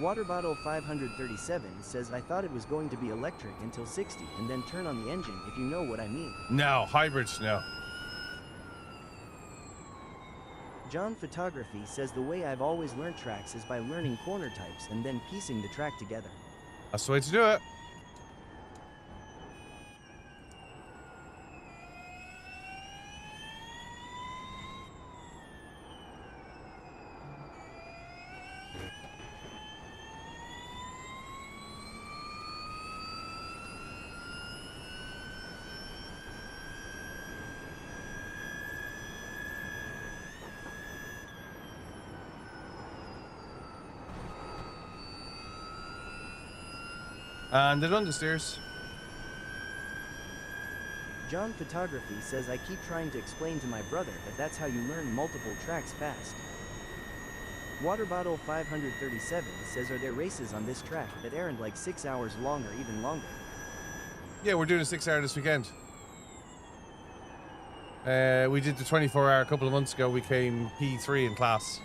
Water Bottle 537 says, I thought it was going to be electric until 60 and then turn on the engine, if you know what I mean. no, hybrids, no. John Photography says, the way I've always learned tracks is by learning corner types and then piecing the track together. That's the way to do it. And they're on the stairs. John Photography says, I keep trying to explain to my brother that that's how you learn multiple tracks fast. Water Bottle 537 says, are there races on this track that aren't like 6 hours long or even longer? Yeah, we're doing a 6-hour this weekend. We did the 24-hour a couple of months ago. We came P3 in class.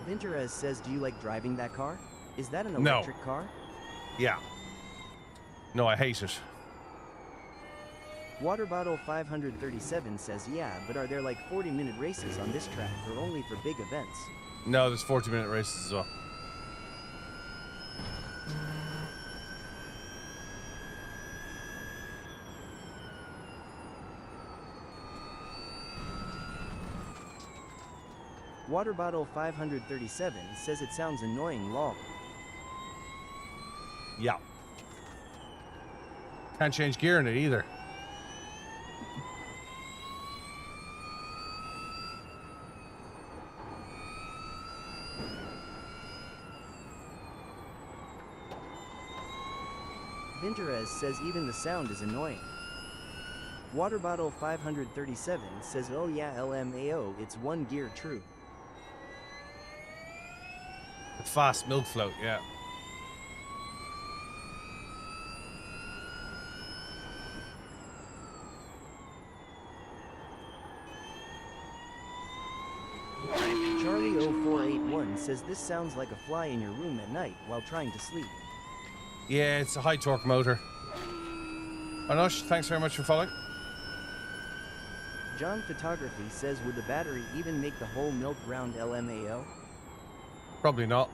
Vinterez says, do you like driving that car? Is that an No. electric car? Yeah. No, I hate it. Water Bottle 537 says, yeah, but are there like 40-minute races on this track or only for big events? No, there's 40-minute races as well. Water Bottle 537 says it sounds annoying, lol. Yeah. Can't change gear in it either. Vinterez says even the sound is annoying. Water Bottle 537 says, oh yeah, LMAO, it's one gear, true. Fast milk float, yeah. Charlie0481 says this sounds like a fly in your room at night while trying to sleep. Yeah, it's a high torque motor. Anush, thanks very much for following. John Photography says, would the battery even make the whole milk round LMAO? Probably not.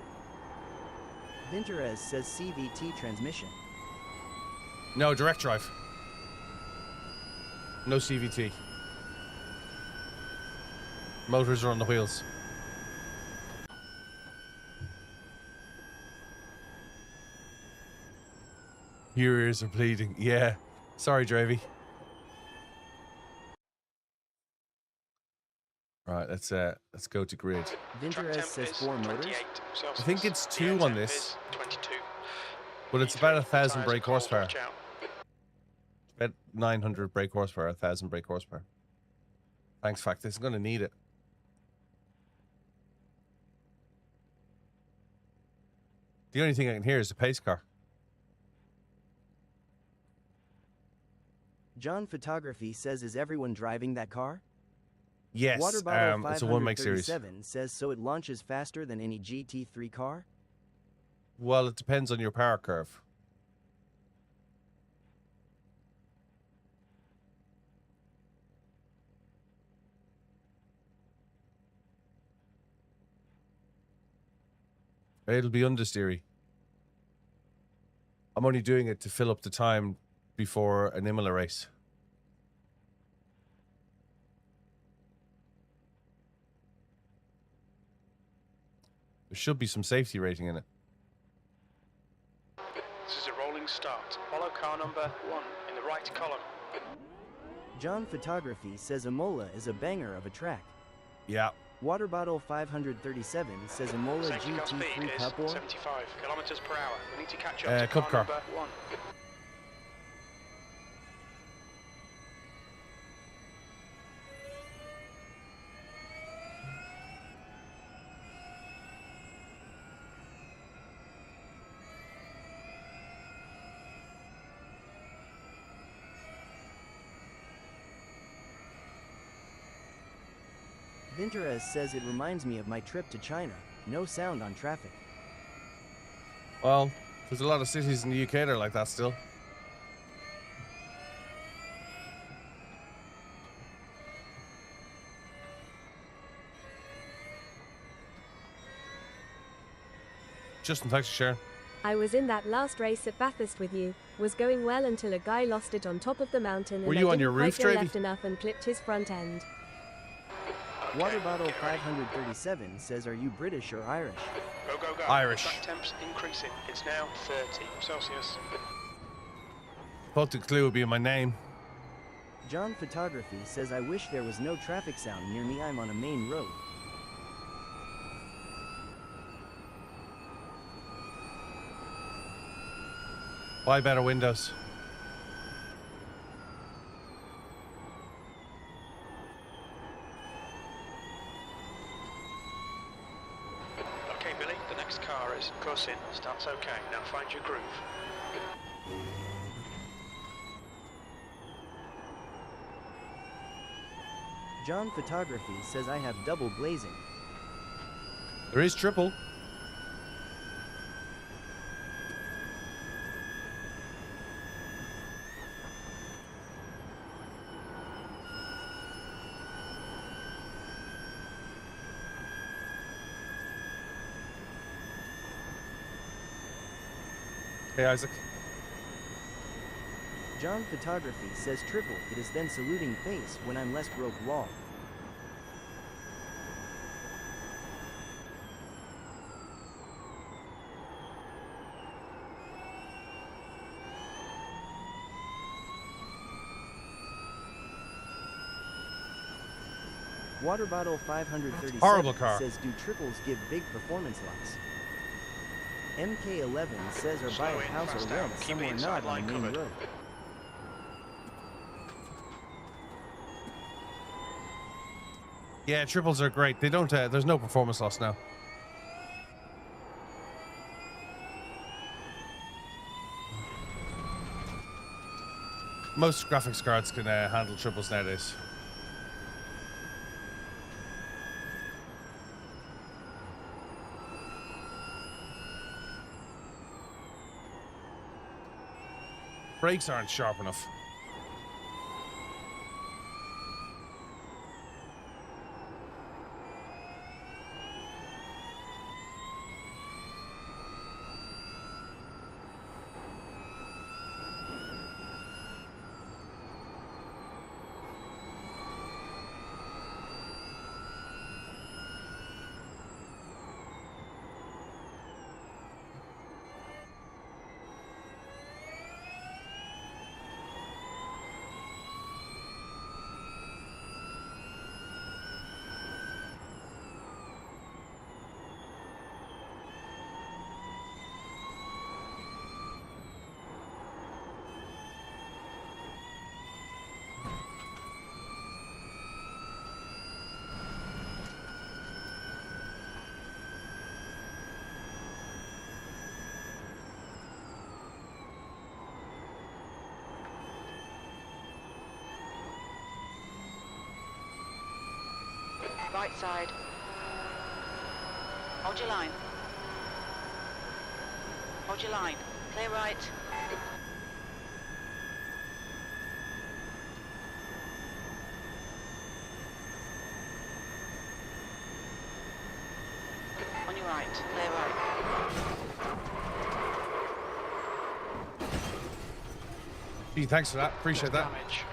Vinterez says CVT transmission. No, direct drive. No CVT. Motors are on the wheels. Your ears are bleeding. Yeah. Sorry, Dravey. Right, let's go to grid. Vinterez says 4 motors. I think it's 2 on this. But it's about 1,000 brake horsepower. About 900 brake horsepower, 1,000 brake horsepower. Thanks, Fact. This is going to need it. The only thing I can hear is the pace car. John Photography says, is everyone driving that car? Yes, Water Bottle it's a one-make series. 537 says, so it launches faster than any GT3 car? Well, it depends on your power curve. It'll be understeery. I'm only doing it to fill up the time before an Imola race. There should be some safety rating in it. This is a rolling start. Follow car number 1 in the right column. John Photography says Imola is a banger of a track. Yeah. Water Bottle 537 says Imola Safety car speed GT3 is Cup War. 75 kilometers per hour. We need to catch up to Cup car car. number 1. Vinterez says it reminds me of my trip to China. No sound on traffic. Well, there's a lot of cities in the UK that are like that still. Justin, thanks for sharing. I was in that last race at Bathurst with you. Was going well until a guy lost it on top of the mountain. Were and you I on your didn't roof, quite go Travy? left enough and clipped his front end. Water Okay, Bottle get ready. 537 says, are you British or Irish? Go, go, go. Irish. Track temps increasing. It's now 30 Celsius. Thought the clue would be in my name. John Photography says, I wish there was no traffic sound near me. I'm on a main road. Buy better windows. Okay, Billy, the next car is close in. Starts okay. Now find your groove. John Photography says, I have double glazing. There is triple. Hey, Isaac. John Photography says triple. It is then saluting face when I'm less broke wall. Water Bottle 537 Horrible car. says, do triples give big performance loss? MK11 says, or buy Slow a in, house fast or rent out. Keep somewhere the not inside on line the main covered. road. Yeah, triples are great. They don't. There's no performance loss now. Most graphics cards can handle triples nowadays. Brakes aren't sharp enough. Right side. Hold your line. Hold your line. Clear right. On your right. Clear right. Gee, thanks for that. Appreciate that. Damage.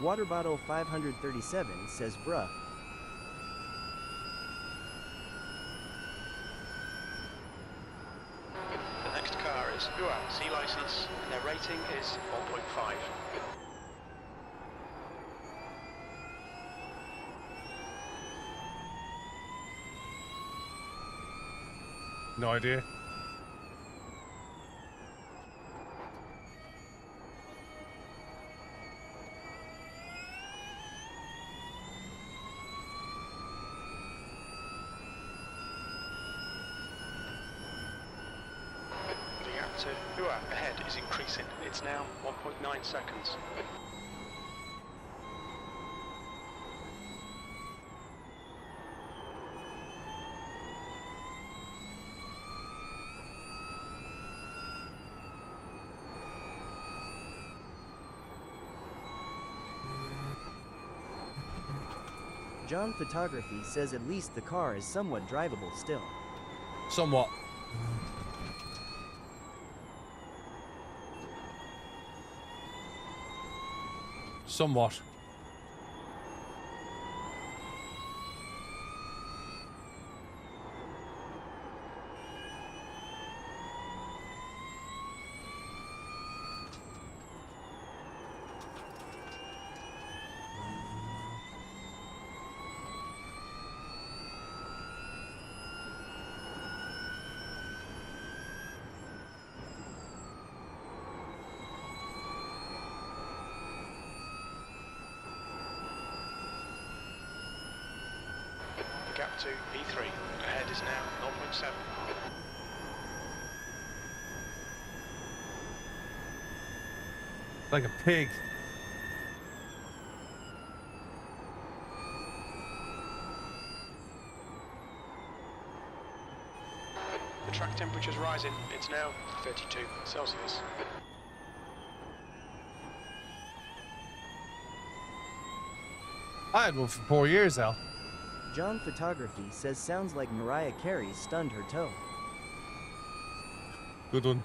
Water bottle 537 says bruh. The next car is C license, and their rating is 1.5. No idea. The gap to ahead is increasing. It's now 1.9 seconds. John Photography says at least the car is somewhat drivable still. Somewhat. Somewhat. The gap to P3 ahead is now 0.7. Like a pig. The track temperature's rising. It's now 32 Celsius. I had one for 4 years, Al. John Photography says sounds like Mariah Carey stunned her toe. Good one.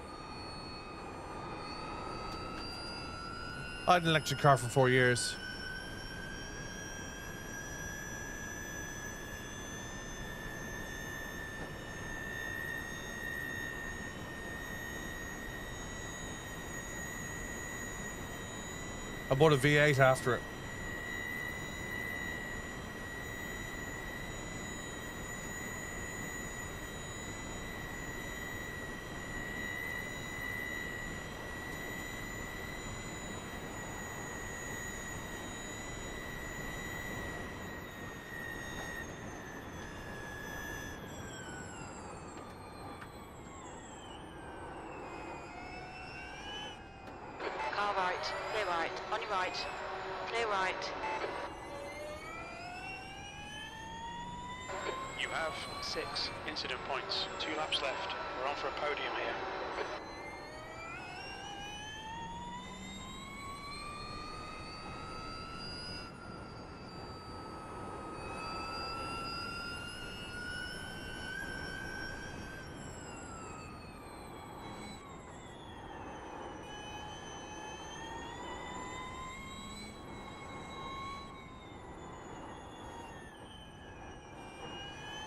I had an electric car for 4 years. I bought a V8 after it. Car right. Clear right. On your right. Clear right. You have 6 incident points. 2 laps left. We're on for a podium here.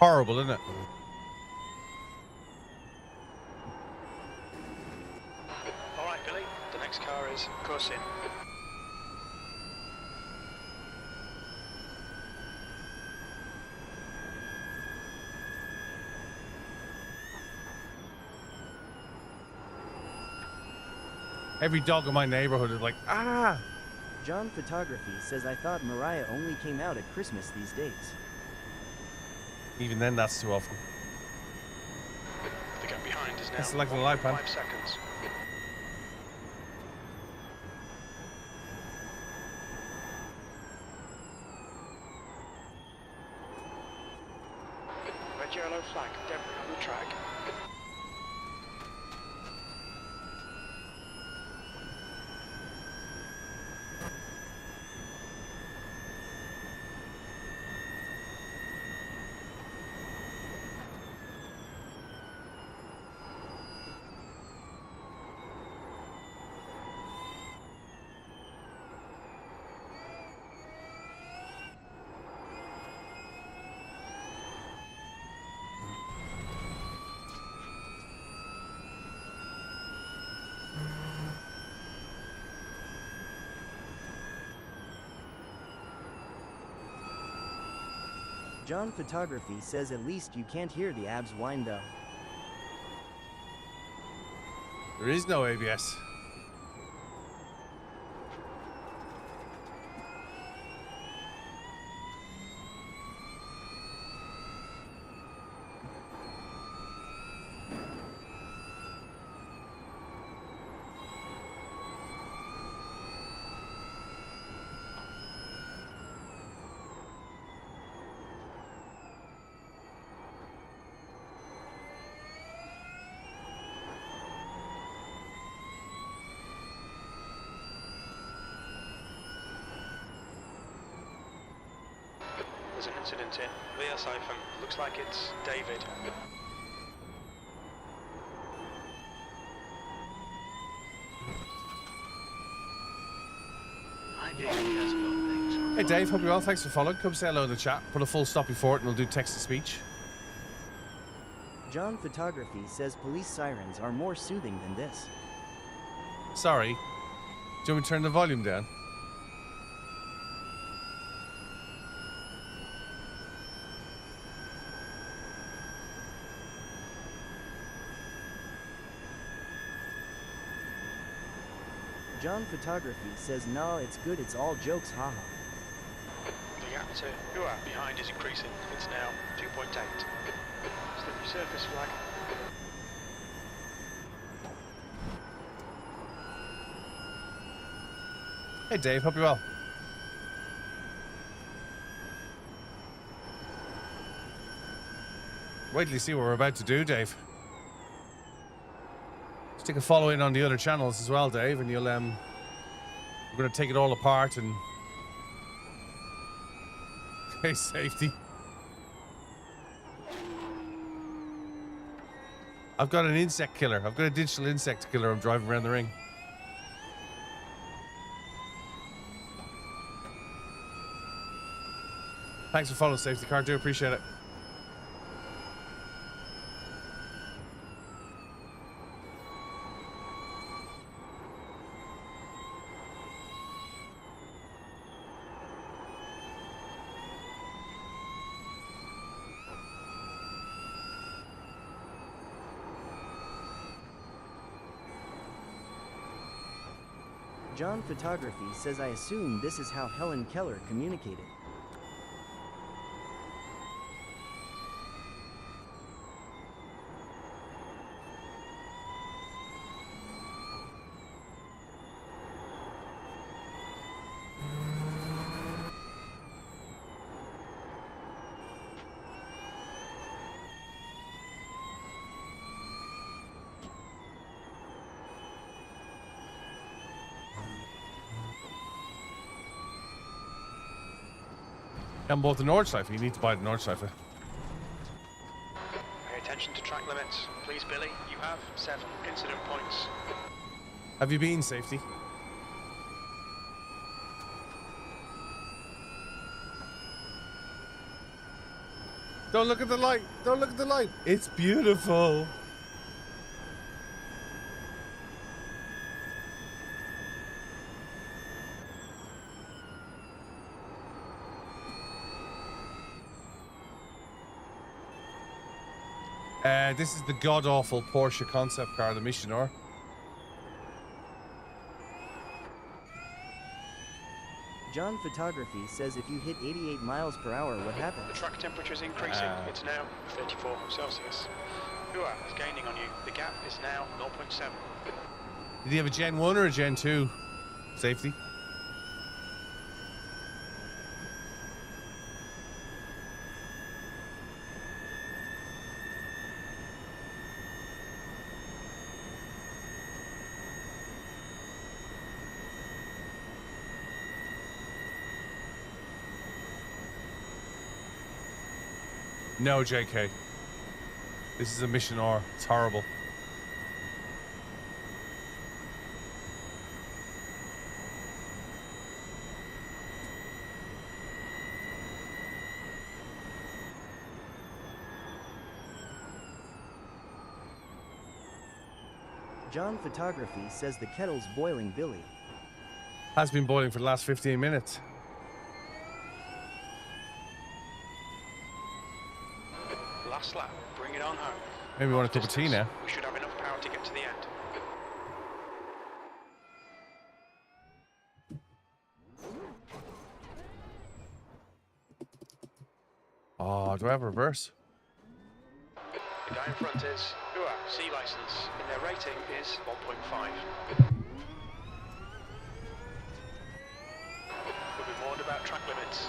Horrible, isn't it? All right, Billy. The next car is coursing. Every dog in my neighborhood is like, ah! John Photography says I thought Mariah only came out at Christmas these days. Even then, that's too often. The gap behind is now It's like the light pan. 5 seconds. flag, debris on the track. John Photography says at least you can't hear the abs whine though. There is no ABS. There's an incident in via siphon. Looks like it's David. Hey Dave, hope you're well. Thanks for following. Come say hello in the chat. Put a full stop before it and we'll do text to speech. John Photography says police sirens are more soothing than this. Sorry. Do you want me to turn the volume down? John Photography says nah, it's good, it's all jokes, haha. The gap to Ua behind is increasing. It's now 2.8. Slippery surface flag. Hey Dave, hope you're well. Wait till you see what we're about to do, Dave. Stick a follow in on the other channels as well, Dave, and you'll we're gonna take it all apart and hey, safety. I've got an insect killer. I've got a digital insect killer I'm driving around the ring. Thanks for following, Safety Car. Do appreciate it. John Photography says I assume this is how Helen Keller communicated. And both the Nordschleife. You need to buy the Nordschleife. Pay attention to track limits. Please, Billy, you have 7 incident points. Have you been, Safety? Don't look at the light. Don't look at the light. It's beautiful. This is the god-awful Porsche concept car, the Missioner. John Photography says if you hit 88 miles per hour, what happens? The track temperature is increasing. It's now 34 Celsius. Ua is gaining on you. The gap is now 0.7. Did he have a Gen 1 or a Gen 2 Safety? No, JK. This is a mission R. It's horrible. John Photography says the kettle's boiling, Billy. Has been boiling for the last 15 minutes. Last lap, bring it on home. Maybe we want a cup of tea now. We should have enough power to get to the end. Oh, do I have a reverse? The guy in front is C license, and their rating is 1.5. We'll be warned about track limits.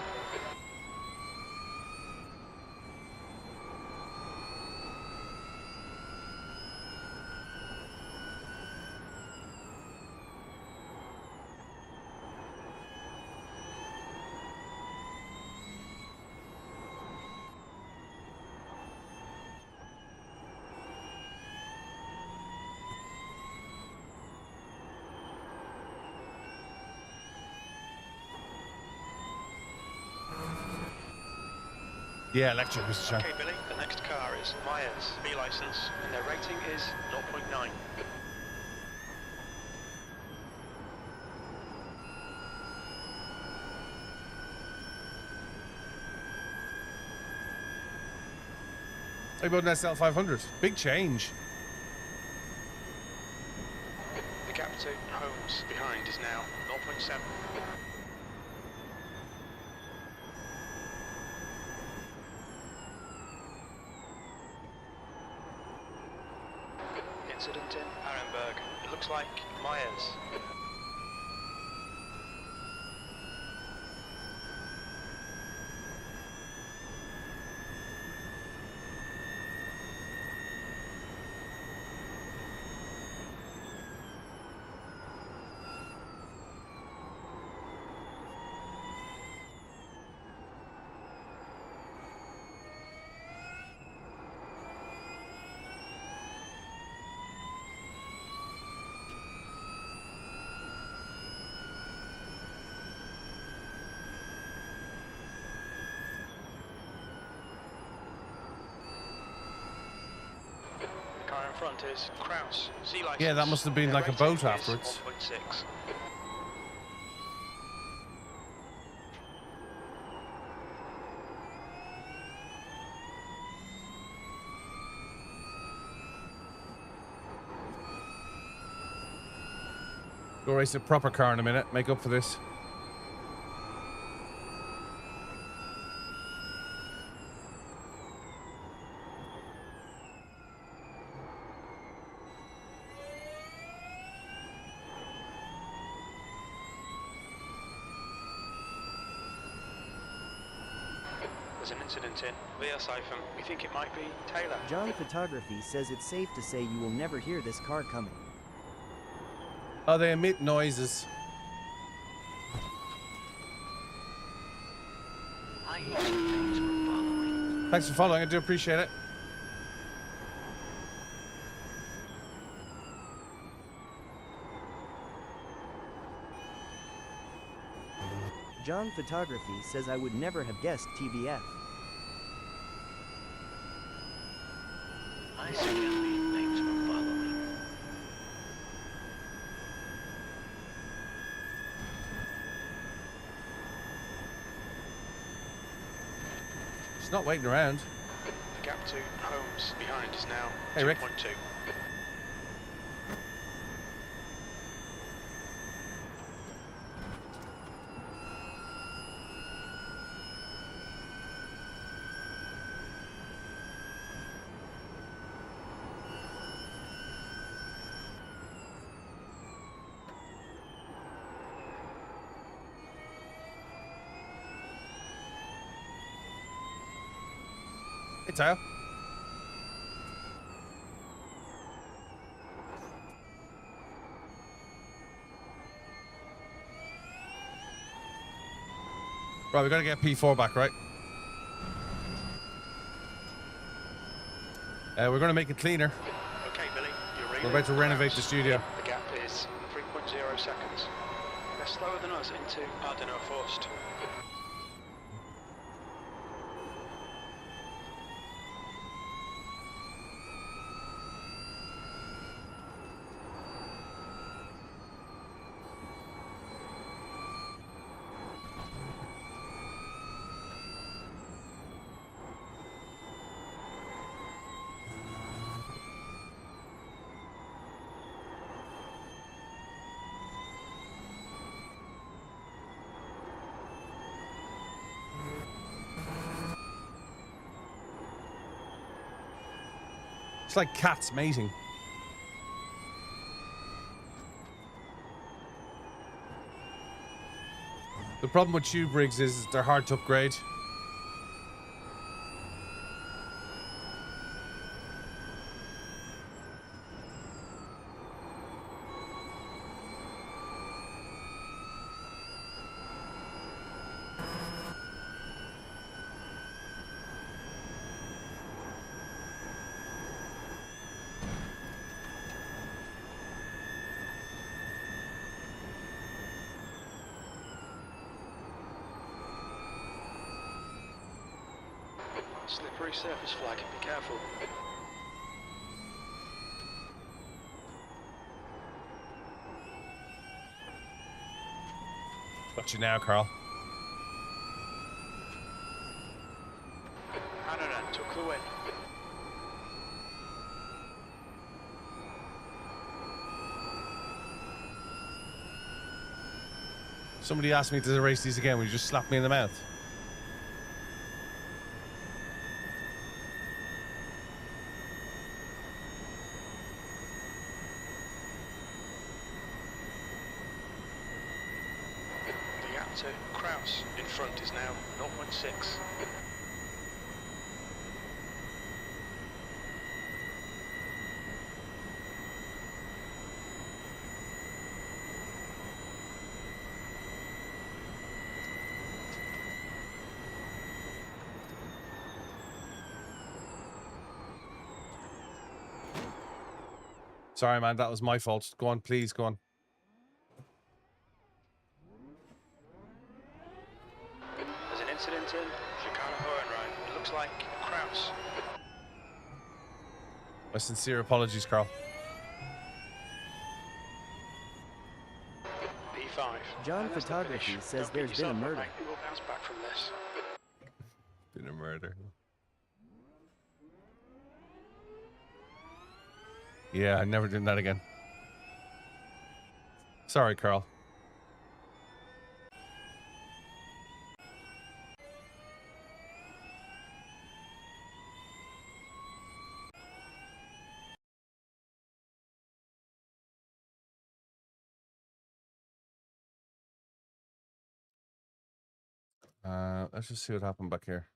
Yeah, electric, Mr. Chan. Okay, Billy, the next car is Myers, B license, and their rating is 0.9. How about an SL500? Big change. The gap to Holmes behind is now 0.7. Incident in Arenberg. It looks like Myers. Car in front is Kraus, C license. Yeah, that must have been Their like a rating boat is afterwards. 1.6. Go race a proper car in a minute. Make up for this. There's an incident in Siphon. We think it might be Taylor. John Photography says it's safe to say you will never hear this car coming. Oh, they emit noises. Thanks for following. I do appreciate it. John Photography says I would never have guessed TBF. I see enemy. Thanks for following. She's not waiting around. The gap to Holmes behind is now Hey, Rick. 2.2. Hey, Tayo. Right, we got to get P4 back, right? We're going to make it cleaner. Okay, Billy, you're We're reeling. about to renovate the Crouch. studio. The gap is 3.0 seconds. They're slower than us into Forst. It's like cats mating. The problem with tube rigs is they're hard to upgrade. Slippery surface flag, be careful. Got you now, Carl. Hananan took the win. Somebody asked me to race these again. Will you just slap me in the mouth? The gap to Kraus in front is now 0.6. Sorry, man. That was my fault. Go on, please. Go on. There's an incident in Chicana Hohenrhein. It looks like Kraus. My sincere apologies, Carl. P5. John And that's the Photography finish. says Don't beat there's been a yourself up, murder. mate. We will bounce back from this. Been a murder. Yeah, I'm never doing that again. Sorry, Carl. Let's just see what happened back here.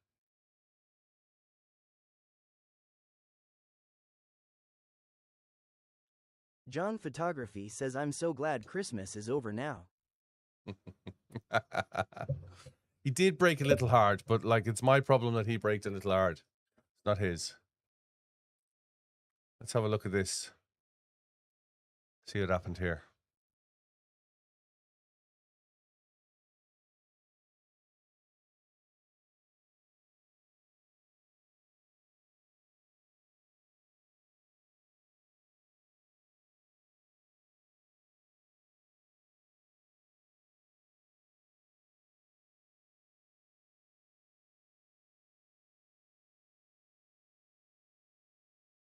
John Photography says I'm so glad Christmas is over now. He did break a little hard, but like it's my problem that he braked a little hard. It's not his. Let's have a look at this. See what happened here.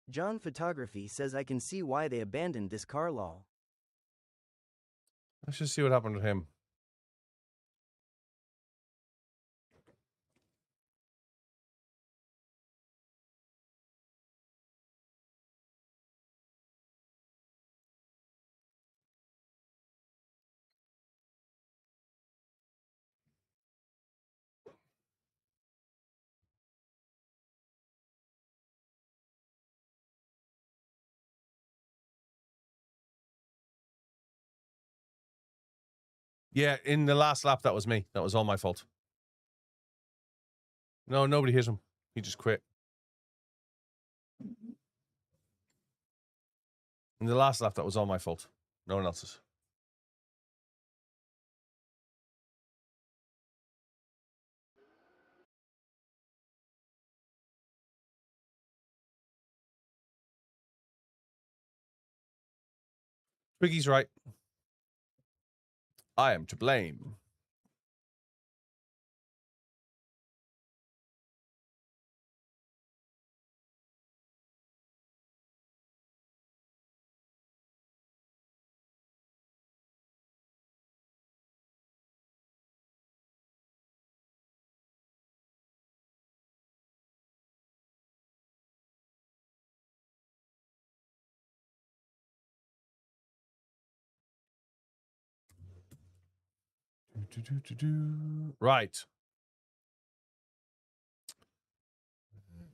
John Photography says I can see why they abandoned this car lol. Let's just see what happened with him. Yeah, in the last lap, that was me. That was all my fault. No, nobody hit him. He just quit. In the last lap, that was all my fault. No one else's. Twiggy's right. I am to blame. Right.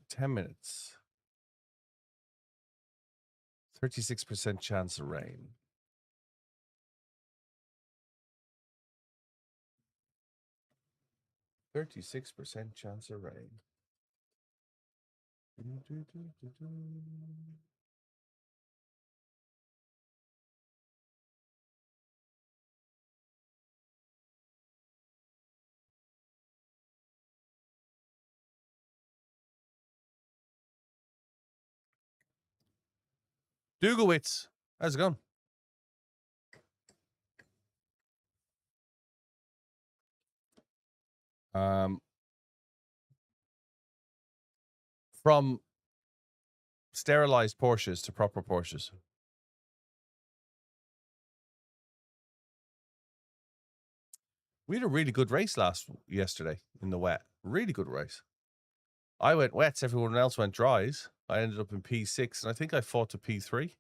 10 minutes. 36% chance of rain. %36 chance of rain. Dougalwitz, how's it going? From sterilized Porsches to proper Porsches. We had a really good race yesterday in the wet. Really good race. I went wets, everyone else went dries. I ended up in P6, and I think I fought to P3.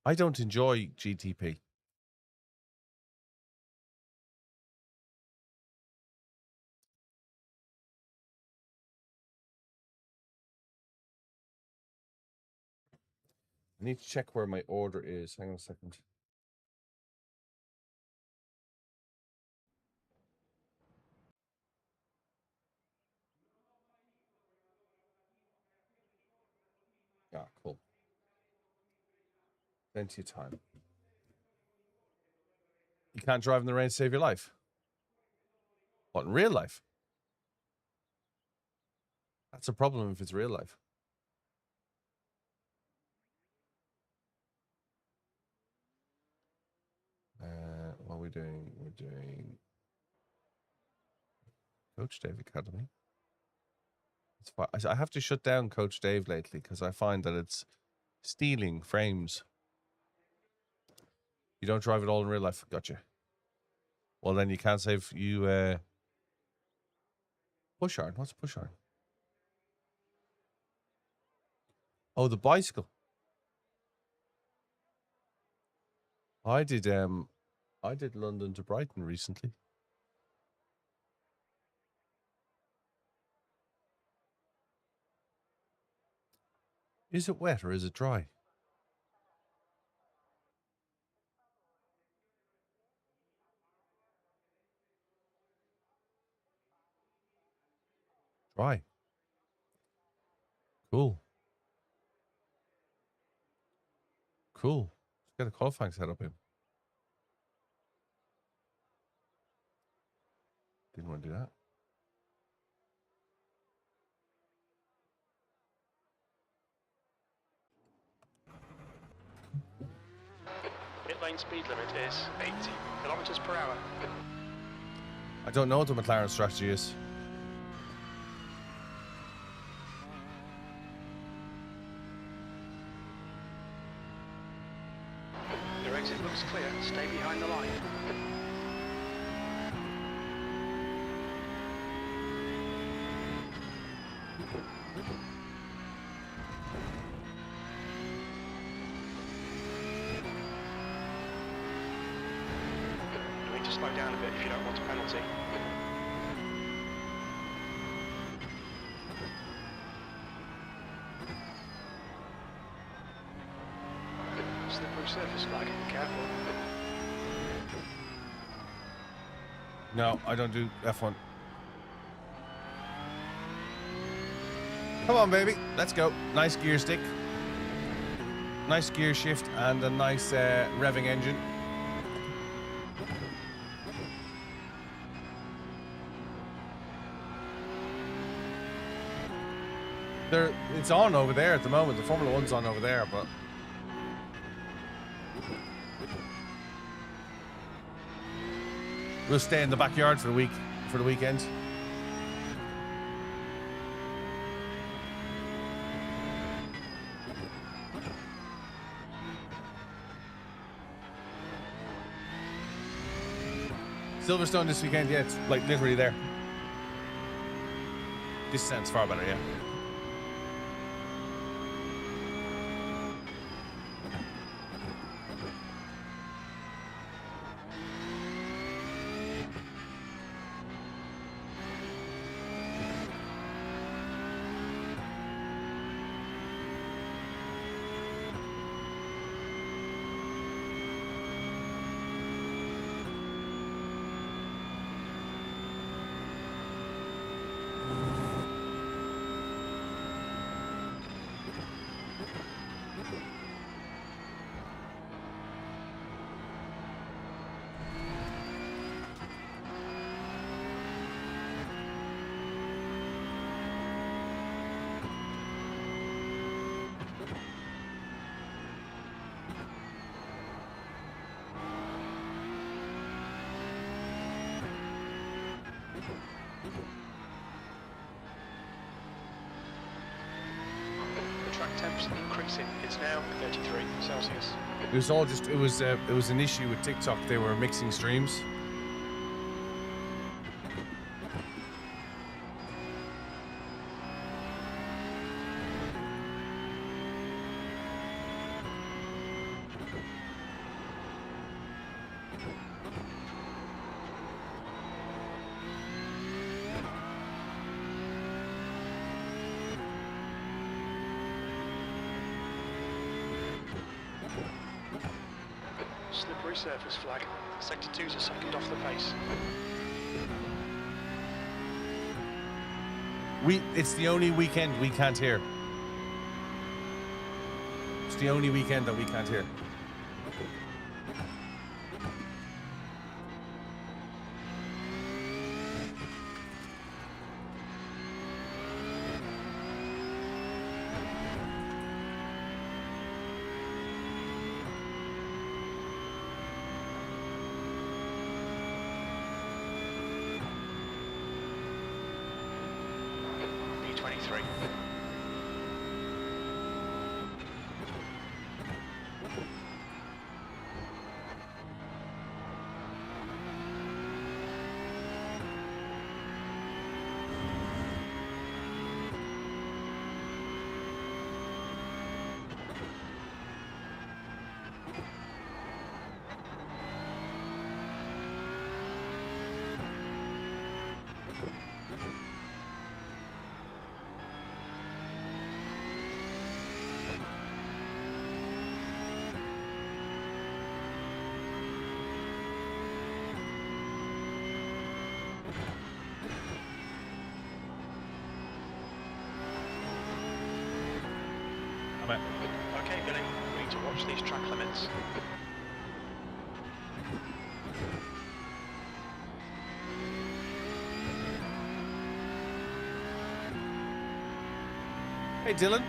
I don't enjoy GTP. I need to check where my order is. Hang on a second. Ah, cool. Plenty of time. You can't drive in the rain to save your life. What, in real life? That's a problem if it's real life. What are we doing? We're doing Coach Dave Academy. It's fine. I have to shut down Coach Dave lately because I find that it's stealing frames. You don't drive it all in real life. Gotcha. Well, then you can't save you. Push iron. What's push iron? Oh, the bicycle. I did London to Brighton recently. Is it wet or is it dry? Dry. Cool. Cool. Let's get a qualifying set up in. Didn't want to do that. Pit lane speed limit is 80 kilometers per hour. I don't know what the McLaren strategy is. Your exit looks clear. Stay behind the line. You need to slow down a bit if you don't want a penalty. Slippery surface flag. Careful. No, I don't do F1. Come on, baby. Let's go. Nice gear stick. Nice gear shift and a nice revving engine. It's on over there at the moment. The Formula One's on over there, but we'll stay in the backyard for the weekend. Silverstone this weekend, yeah, it's like literally there. This sounds far better, yeah. Temps increasing. It's now 33 Celsius. It was all just, it was an issue with TikTok. They were mixing streams. Slippery surface flag. Sector 2's a second off the pace. It's the only weekend we can't hear. It's the only weekend that we can't hear. B23. Okay, Billy, we need to watch these track limits. Hey, Dylan.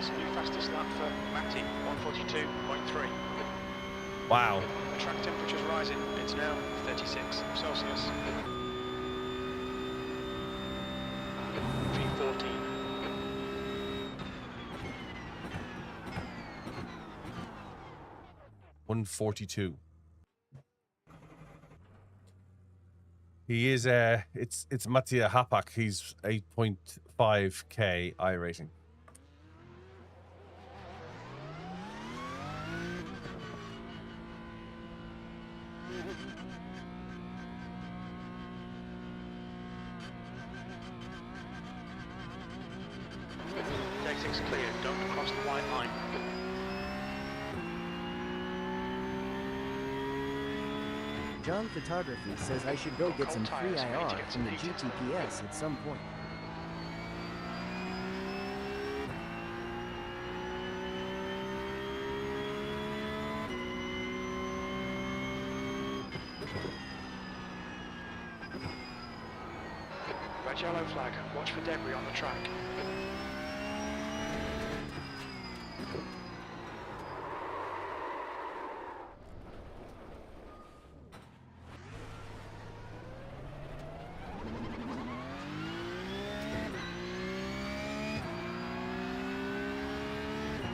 That's a new fastest lap for Matty, 142.3. Wow. The track temperature's rising. It's now 36 Celsius. V14. $142. He is it's Mattia Hapak. He's 8.5 5K iRacing. Exit's clear, don't cross the white line. John Photography says I should go get some free IR from the GTPS at some point. Red yellow flag, watch for debris on the track.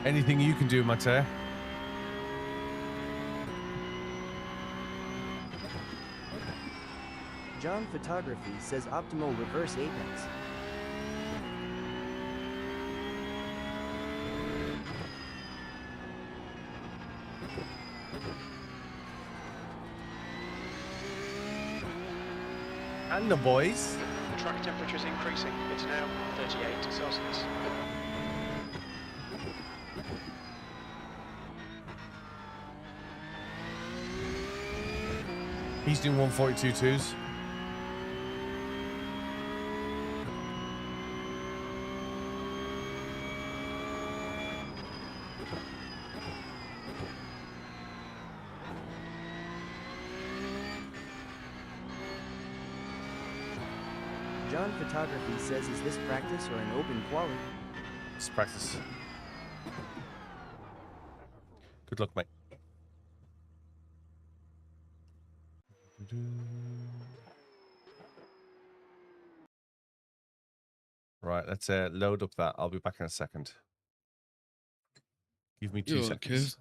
Anything you can do, Mateo? John Photography says optimal reverse apex. And the boys. The track temperature is increasing. It's now 38 Celsius. He's doing 142.2s. John Photography says, is this practice or an open quali? Let's practice. Good luck, mate. Right, let's load up that. I'll be back in a second. Give me 2 seconds.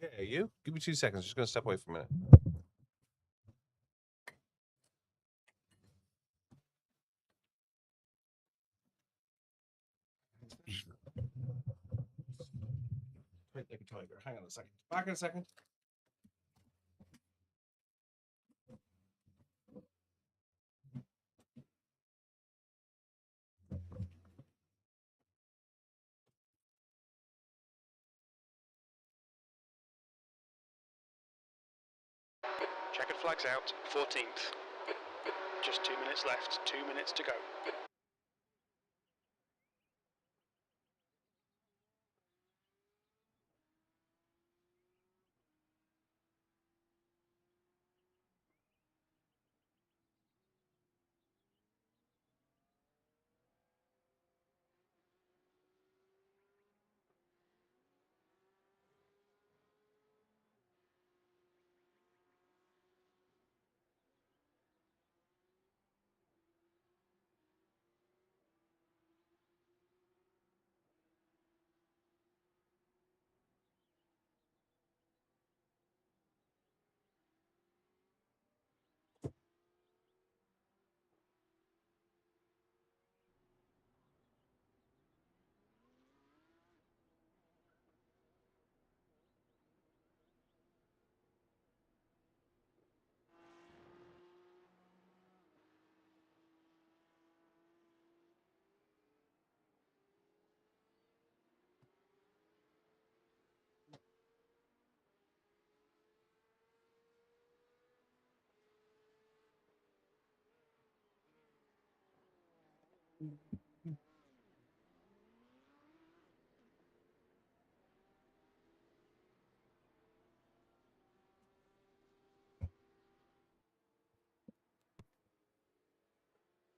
Yeah, you? Give me 2 seconds. Just going to step away for a minute. Like a tiger. Hang on a second. Back in a second. Checkered flags out, 14th. Just 2 minutes left, 2 minutes to go.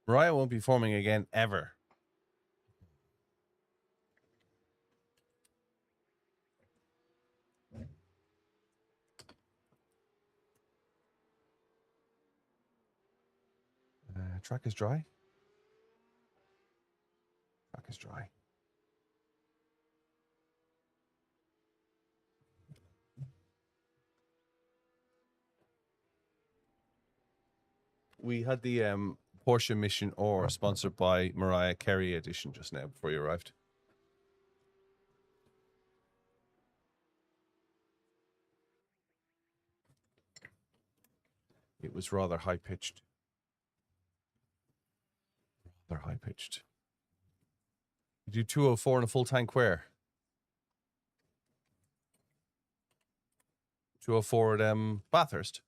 Riot won't be forming again ever. Track is dry. Track is dry. We had the Porsche Mission or sponsored by Mariah Carey edition just now before you arrived. It was rather high-pitched. Rather high-pitched. You do 204 in a full tank where? 204 at Bathurst.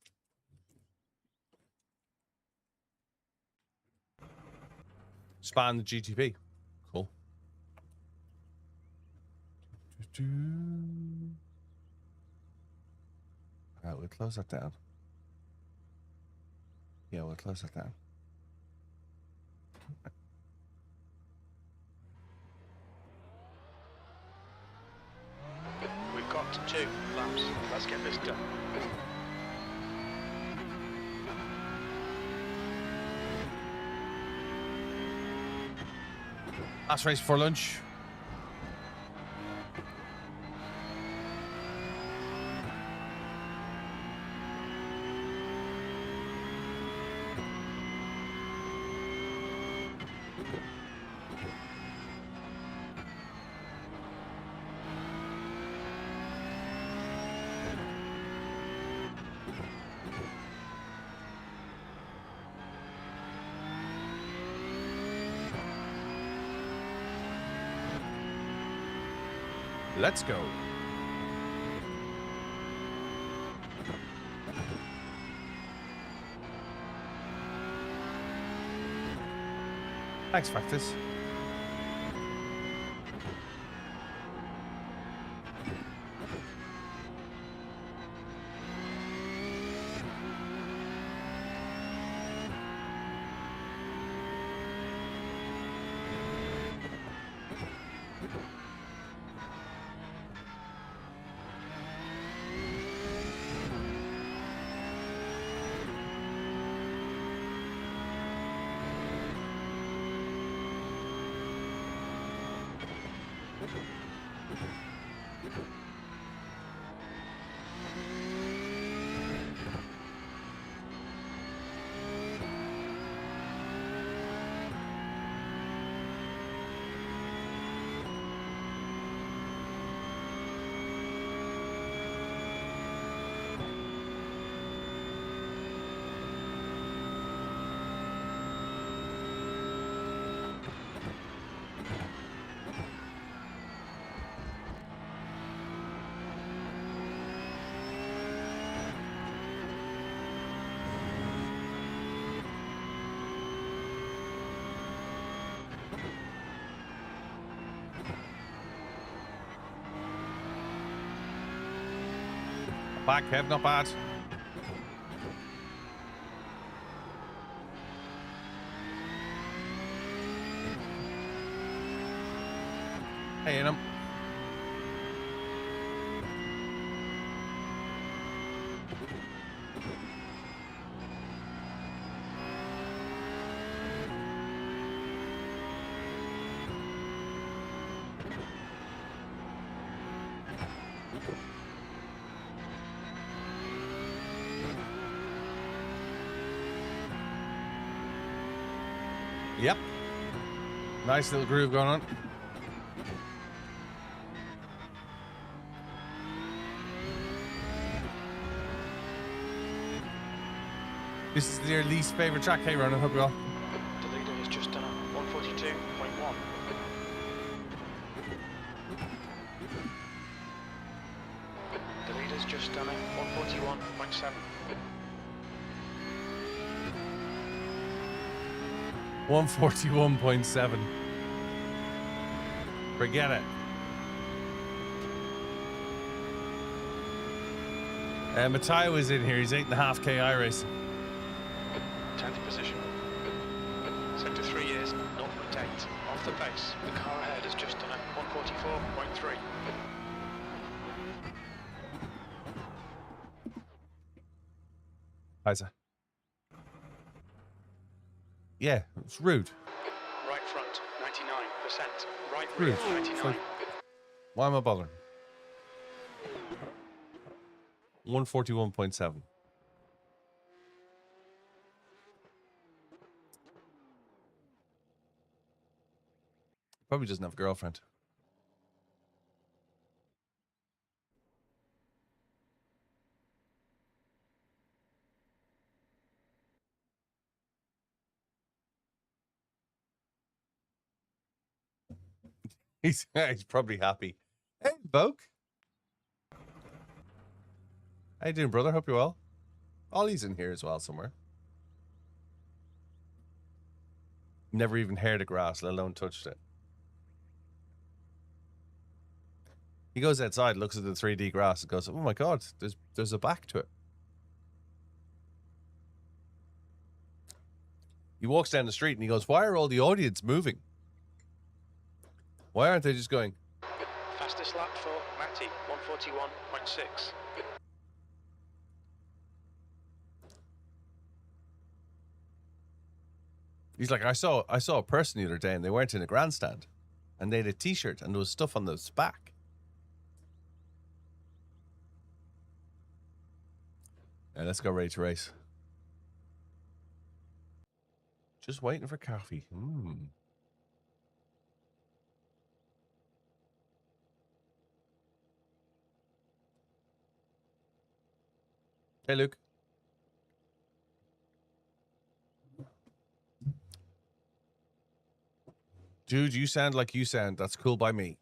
Span the GTP. Cool. Alright, we'll close that down. Yeah, we'll close that down. We've got 2 laps. Let's get this done. Last race before lunch. Let's go. Thanks, Factus. Back, Kev, not bad. Hey, and yep. Nice little groove going on. This is your least favorite track, hey, Ronan. Hope you're all. The leader has just done a 142.1. The leader's just done a 141.7. 141.7. Forget it. Matteo is in here. He's 8.5k iRacing. 10th position. Sector 3 is 0.8. Off the pace. The car ahead has just done a 144.3. Isa. Yeah, it's rude. Right front, 99%. Right Rude. rear, It's 99. like, why am I bothering? 141.7. Probably doesn't have a girlfriend. He's probably happy. Hey, Vogue. How you doing, brother? Hope you're well. Ollie's in here as well somewhere. Never even heard the grass, let alone touched it. He goes outside, looks at the 3D grass, and goes, "Oh my god, there's a back to it." He walks down the street and he goes, "Why are all the audience moving? Why aren't they just going?" Fastest lap for Matty, 141.6. He's like, I saw a person the other day and they weren't in a grandstand, and they had a T-shirt and there was stuff on the back. Yeah, let's go ready to race. Just waiting for coffee. Hey, Luke. Dude, you sound like you sound. That's cool by me.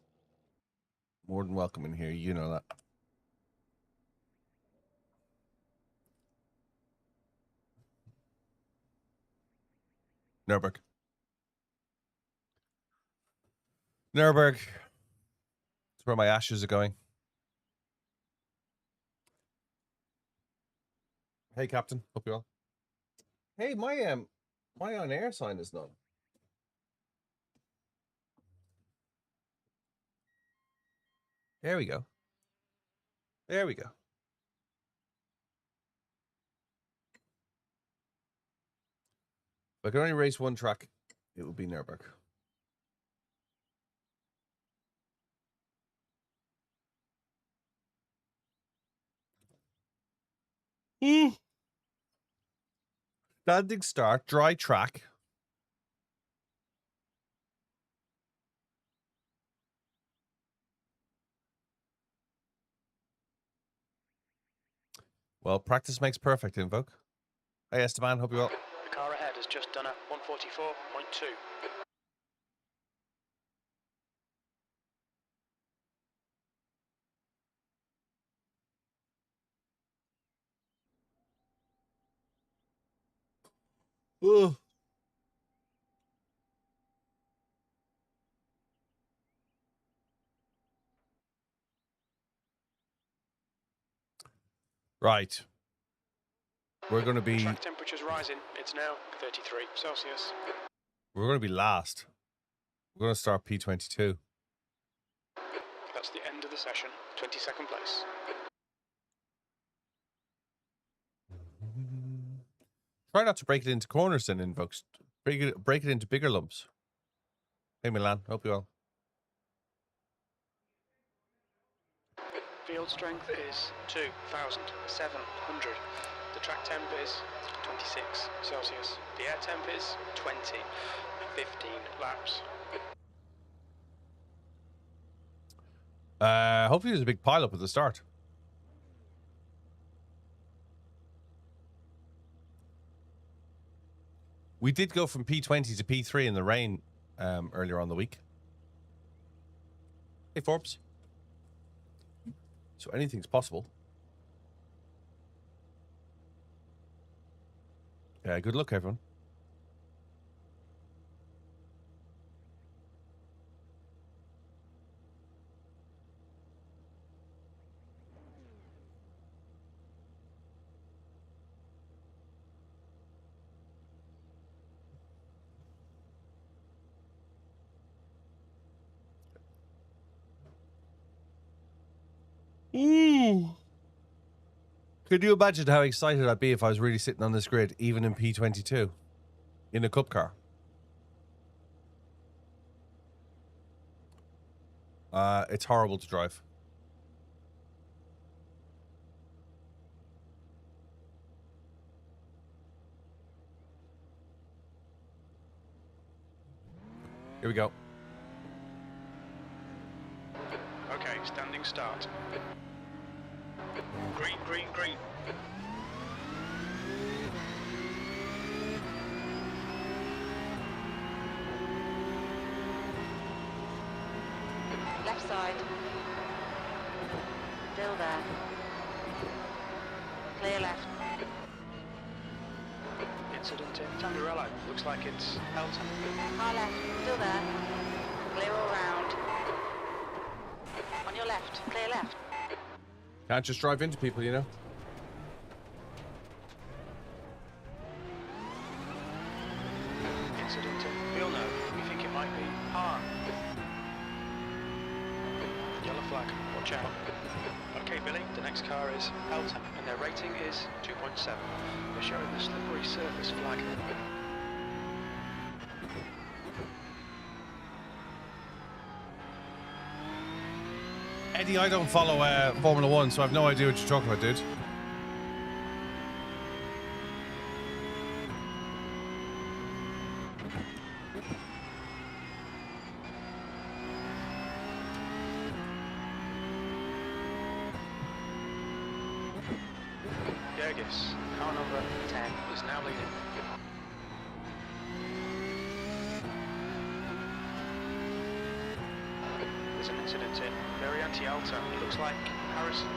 More than welcome in here. You know that. Nurburg. Nurburg. That's where my ashes are going. Hey, Captain. Hope you're well. Hey, my on air sign is none. There we go. There we go. If I could only race one track, it would be Nurburg. Standing start, dry track. Well, practice makes perfect, Invoke. Hey, Esteban, hope you're well. The car ahead has just done a 144.2. Ugh. Right. We're going to be... Track temperature's rising. It's now 33 Celsius. We're going to be last. We're going to start P22. That's the end of the session. 22nd place. Try not to break it into corners then, Invokes. Break it into bigger lumps. Hey, Milan. Hope you're well. Field strength is 2,700. The track temp is 26 Celsius. The air temp is 20. 15 laps. Hopefully there's a big pile up at the start. We did go from P20 to P3 in the rain earlier on the week. Hey, Forbes. So anything's possible. Yeah, good luck, everyone. Ooh. Could you imagine how excited I'd be if I was really sitting on this grid, even in P22, in a cup car? It's horrible to drive. Here we go. Okay, standing start. Green, green, green. Left side. Still there. Clear left. Incident in Tamburello. Looks like it's Elton. Car left. Still there. Clear all round. On your left. Clear left. Can't just drive into people, you know. Incident in Vilno. We think it might be R. Yellow flag. Watch out. Okay, Billy, the next car is Elton, and their rating is 2.7. They're showing the slippery surface flag. Eddie, I don't follow Formula One, so I've no idea what you're talking about, dude. Gergis, car number 10, is now leading. There's an incident in Variante Alta. It looks like Harrison.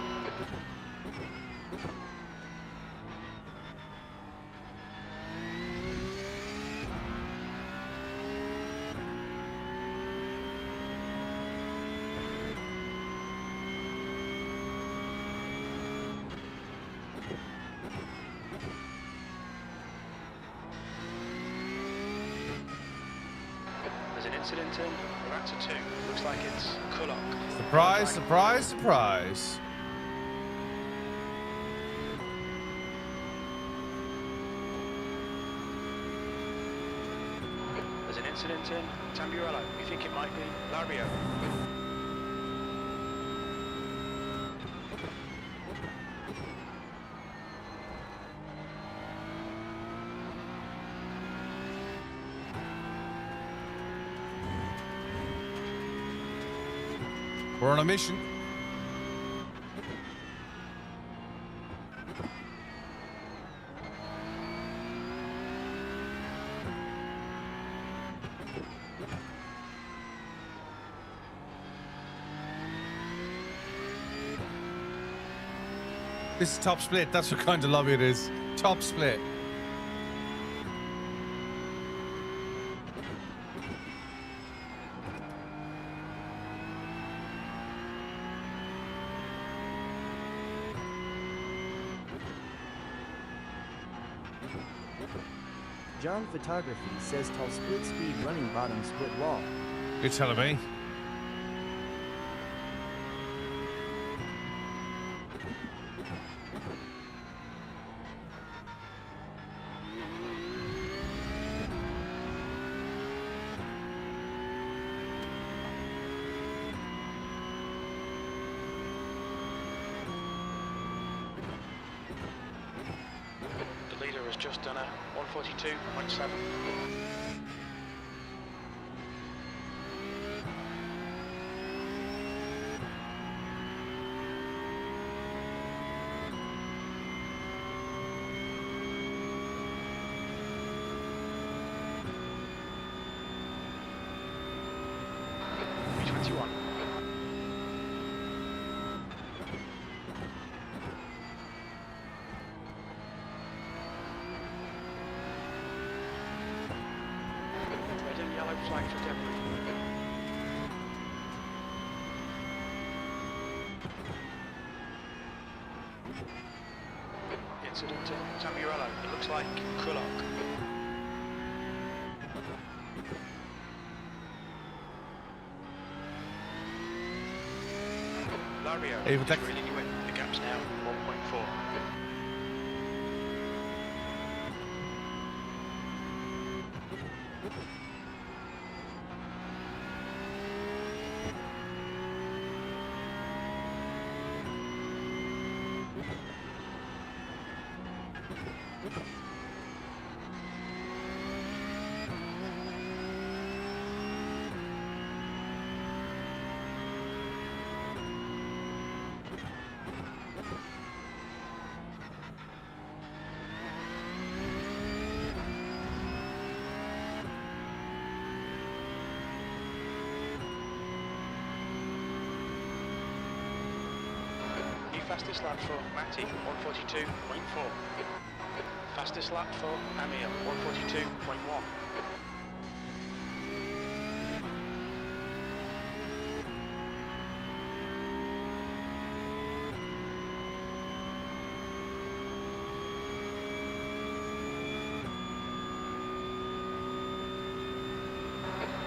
There's an incident in Rata 2. Looks like it's CHILLOUT. Surprise, surprise, surprise. There's an incident in Tamburello. We think it might be Lario. We're on a mission. This is top split. That's what kind of lobby it is. Top split. John Photography says tall split speed running bottom split wall. You're telling me? The leader has just done a 142.7. B21. Red and yellow flag for debris. Incident in Tamburello. It looks like CHILLOUT. Lario Hey, but is that- reeling you in. The gap's now 1.4. fastest lap for Matty, 142.4. Fastest lap for Amir, 142.1.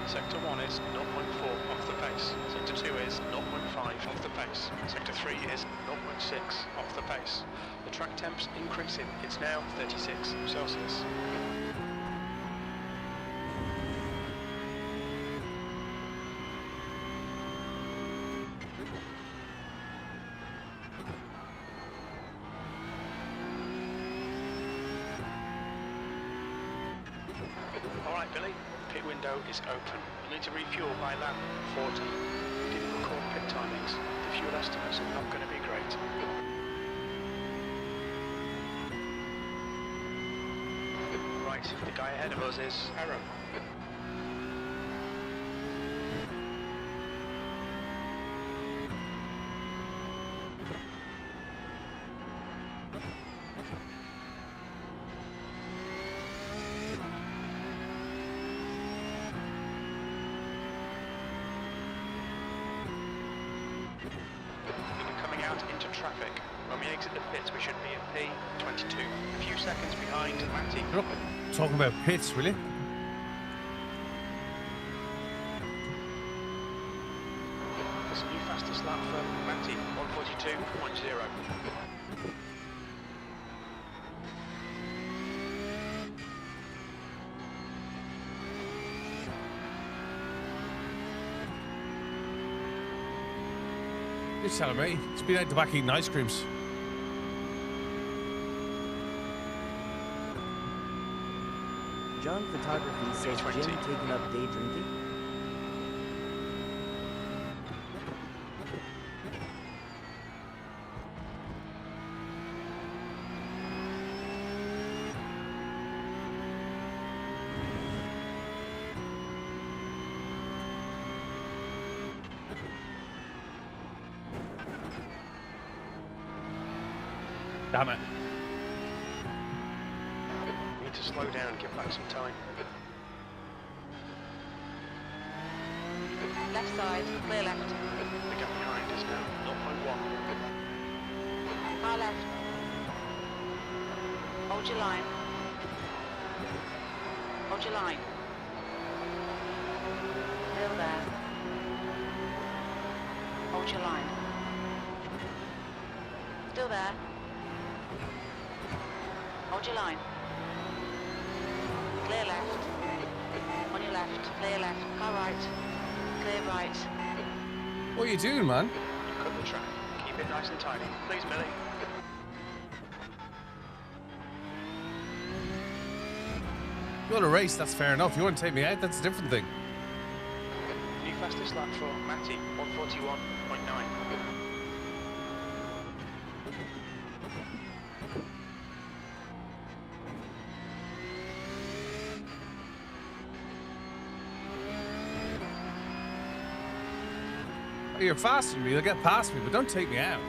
Sector 1 is 0.4 off the pace. Sector 2 is 0.5 off the pace. Sector 3 is 0.6 off the pace. The track temp's increasing. It's now 36 Celsius. Alright Billy, pit window is open. You need to refuel by lap 40. We didn't record pit timings. The fuel estimates are not going to be great. Right, the guy ahead of us is Aaron. Into traffic. When we exit the pits, we should be in P22. A few seconds behind Matty. You're not talking about pits, will you? It's the new fastest lap for Matty, 142.0. You're telling me. It's been out the back eating ice creams. John Photography says Jim taking up day drinking. Damn it. We need to slow down and give back some time. Left side, clear left. The gap behind is now 0.1. Far left. Hold your line. Hold your line. Still there. Hold your line. Still there. Hold your line. Clear left. On your left. Clear left. Car right. Clear right. What are you doing, man? You cut the track. Keep it nice and tidy. Please, Billy. You want to race, that's fair enough. You want to take me out, that's a different thing. New fastest lap for Matty, 141.9. Oh, you're faster than me, you'll get past me, but don't take me out.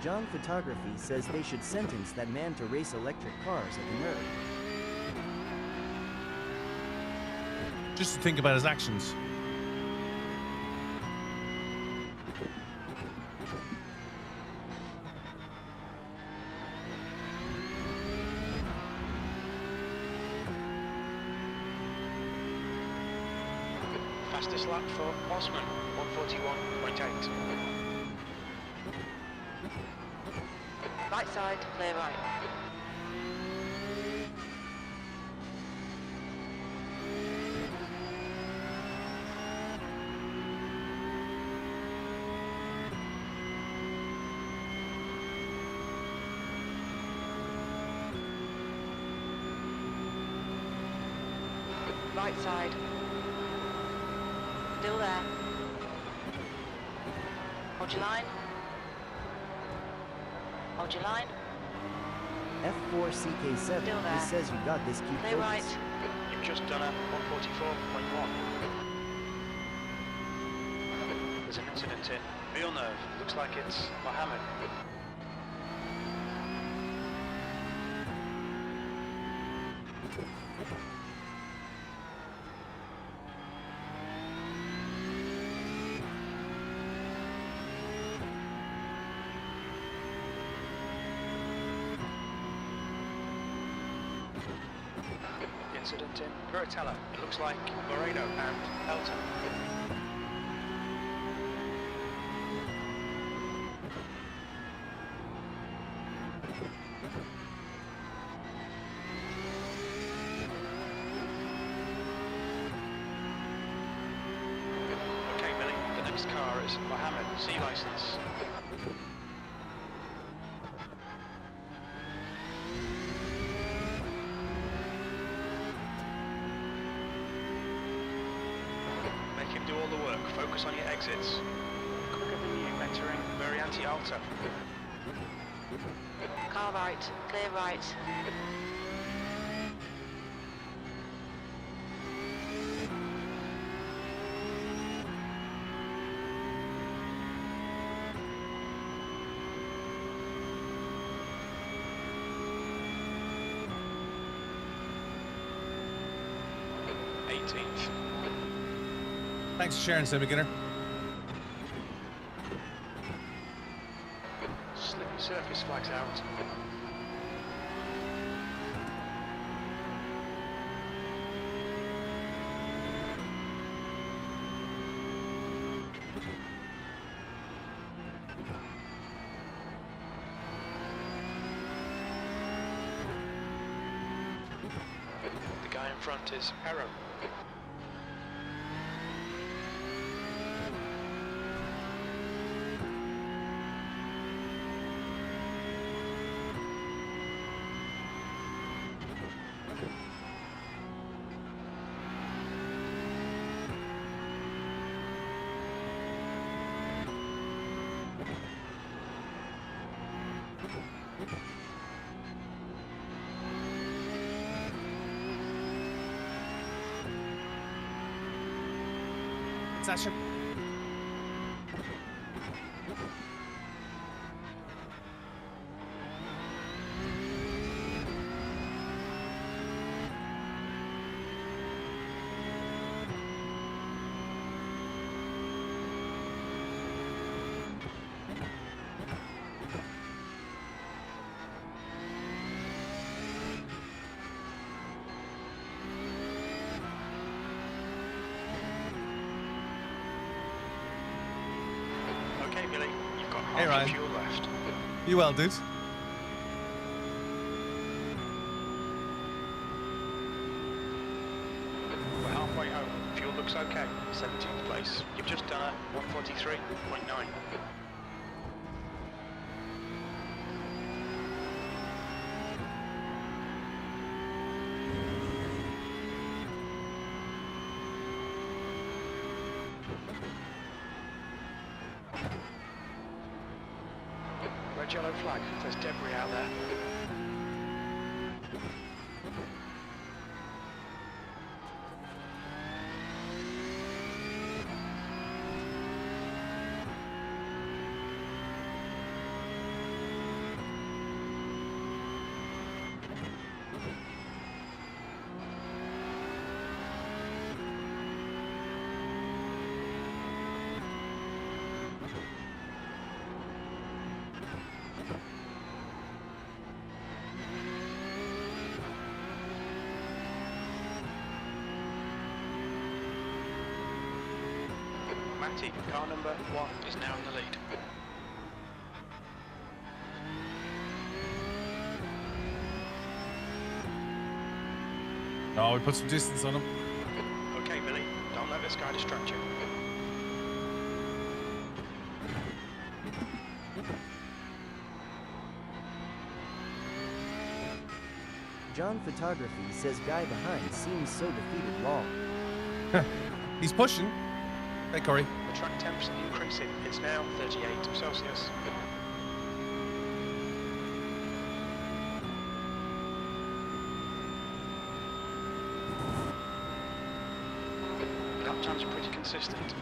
John Photography says they should sentence that man to race electric cars at the NURB. Just to think about his actions. Fastest lap for Osman, 141.8. Right side, clear right. Right side. Still there. Hold your line. Hold your line. F4CK7, Still there. this says you got this, keep Clear right. focused. You've just done a 144.1. There's an incident in Villeneuve. Looks like it's Mohammed. Incident in Curatella. It looks like Moreno and Elton. Okay, Billy, the next car is Mohammed, C license. Make him do all the work. Focus on your exits. Quicker than you entering Variante Alta. Car right, clear right. Thanks for sharing, Sim Beginner. Slippy surface flags out. The guy in front is Harrow. Sasha. Okay, Billy, you've got Hey, half Ryan. your fuel left. You well, dude? We're halfway home. Fuel looks okay. 17th place. You've just done a 143.9. Red yellow flag. There's debris out there. Matty, car number 1, is now in the lead. Oh, we put some distance on him. Okay, Billy, don't let this guy distract you. John Photography says guy behind seems so defeated, lol. He's pushing. Hey, Corey. The track temps increasing. It's now 38 Celsius. Lap times are pretty consistent.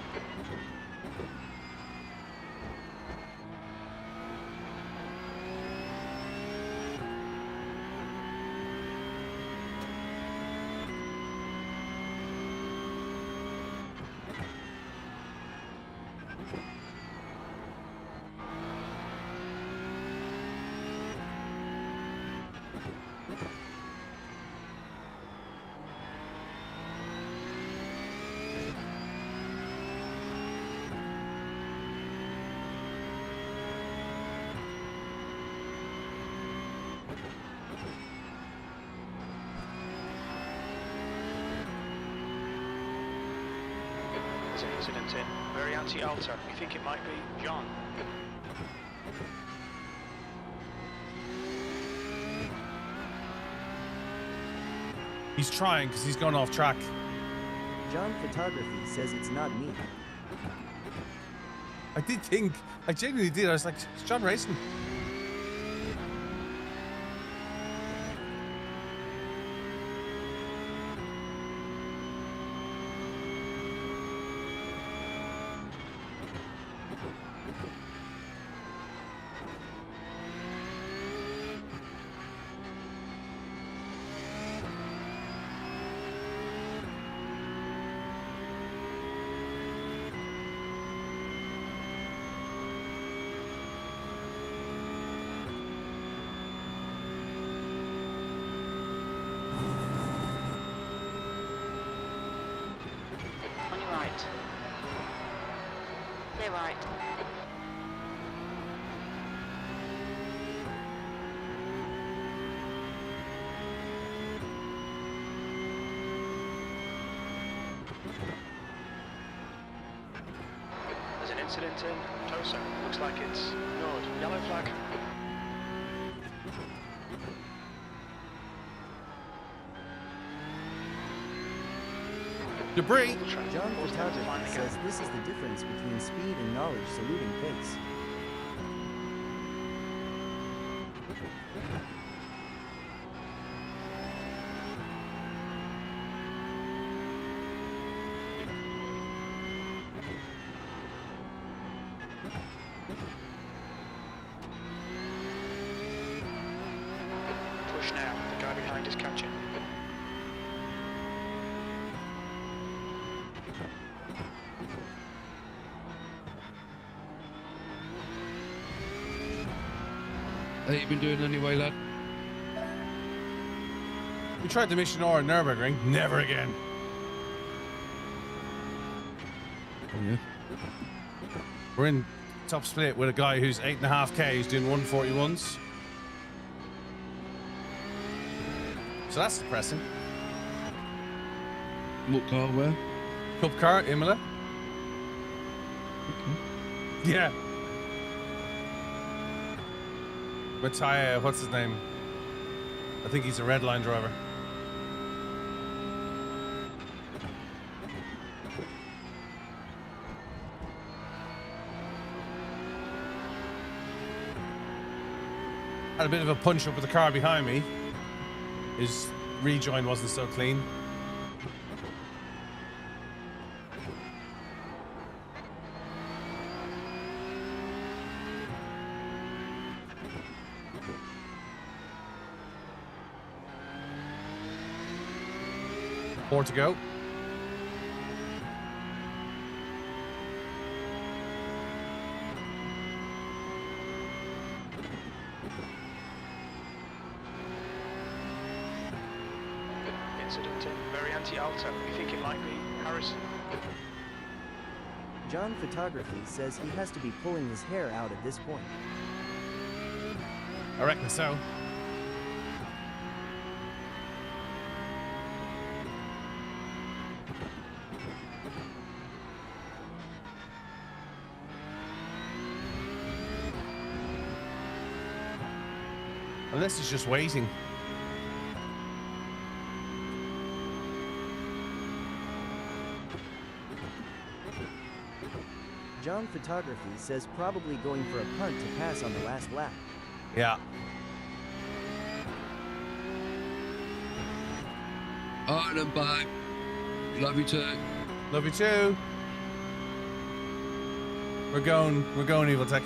There's an incident in. Very anti-alter. We think it might be John. He's trying because he's going off track. John Photography says it's not me. I genuinely did. I was like, it's John racing. On your right. Clear right. There's an incident in Tosa. Looks like it's Nord. Yellow flag. Debris. John Photography says this is the difference between speed and knowledge, saluting face. Push now. The guy behind is catching. How you been doing anyway, lad? We tried the mission or NURBURGRING. Never again. Oh, yeah. We're in top split with a guy who's 8.5k who's doing 141s. So that's depressing. What car, where? Cup car, Imola. Okay. Yeah. Matthias, what's his name? I think he's a red line driver. Had a bit of a punch up with the car behind me. His rejoin wasn't so clean. Four to go. Incident in. Very anti-alter. We think it might be Harrison. John Photography says he has to be pulling his hair out at this point. I reckon so. Unless he's just waiting. John Photography says probably going for a punt to pass on the last lap. Yeah. Alright then, bye. Love you too. Love you too. We're going, Evil Tech.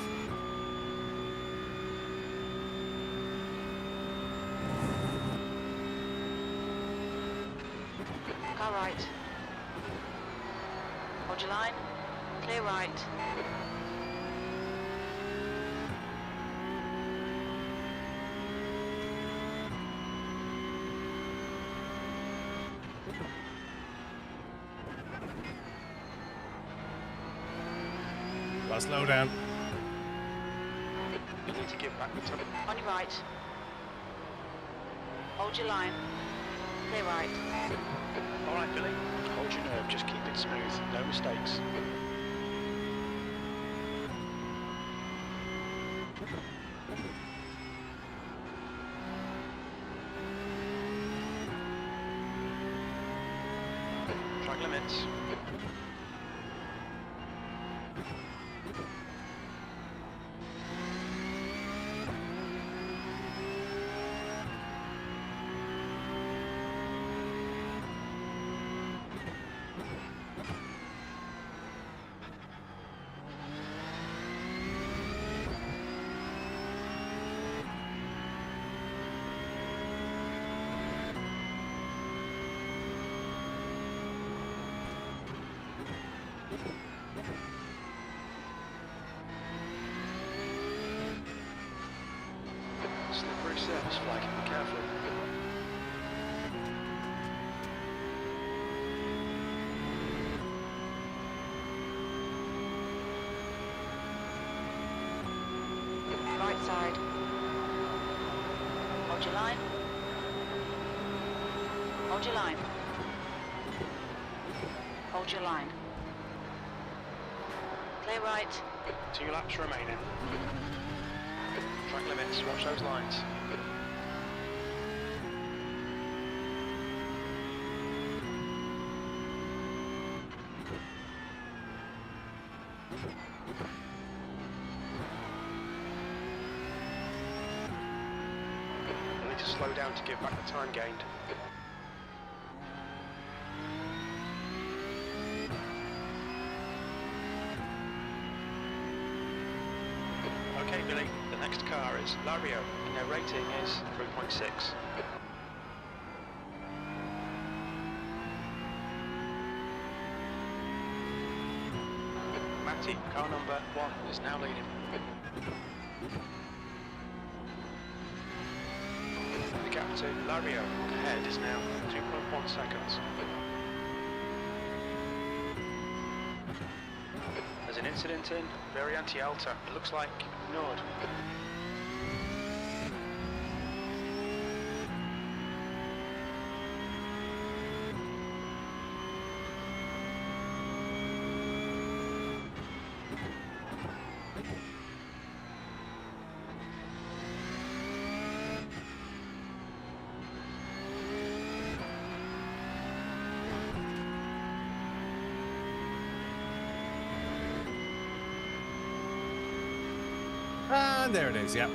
Car right. Hold your line. Clear right. Well, slow down. You need to give back the time. On your right. Hold your line. Clear right. All right, Billy. Hold your nerve. Just keep it smooth. No mistakes. Track limits. Slippery surface flag. Be careful. Right side. Hold your line. Hold your line. Hold your line. Clear right. 2 laps remaining. Track limits. Watch those lines. You need to slow down to give back the time gained. Okay, Billy, the next car is Lario, and their rating is 3.6. Matty, car number 1, is now leading. The gap to Lario ahead is now 2.1 seconds. There's an incident in Variante Alta. It looks like Nord. And there it is, yeah.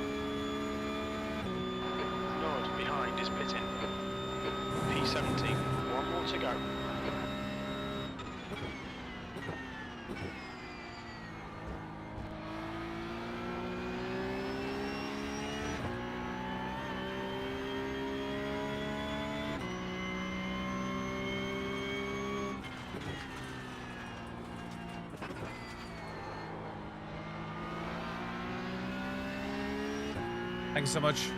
Nord behind is pitting. P17, 1 more to go. Thank you so much.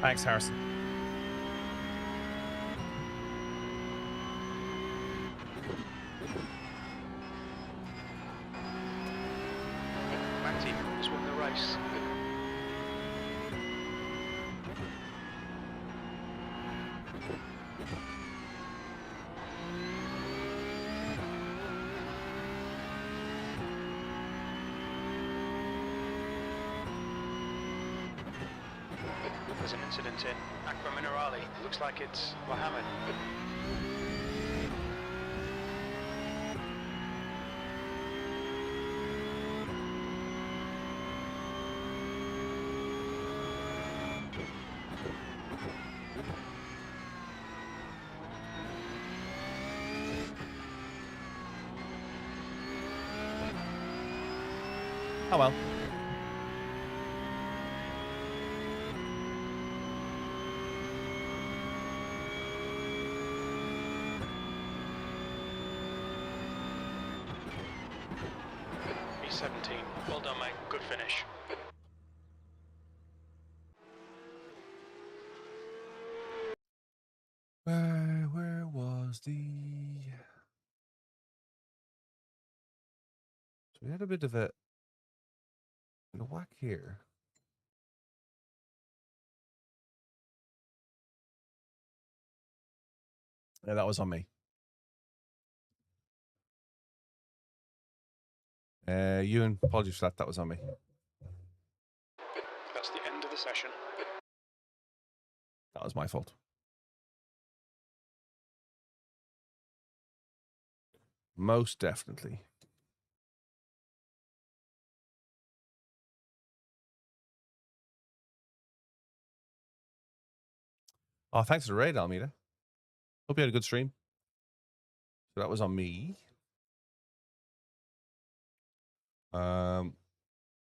Thanks, Harrison. Matty has won the race. There's an incident in Aqua Minerale. Looks like it's Mohammed. Oh well. B17. Well done, mate. Good finish. Where was the... So we had a bit of a whack here. Yeah, that was on me. Ewan, apologies for that. That was on me. That's the end of the session. That was my fault. Most definitely. Oh, thanks for the raid, Almeida. Hope you had a good stream. So that was on me.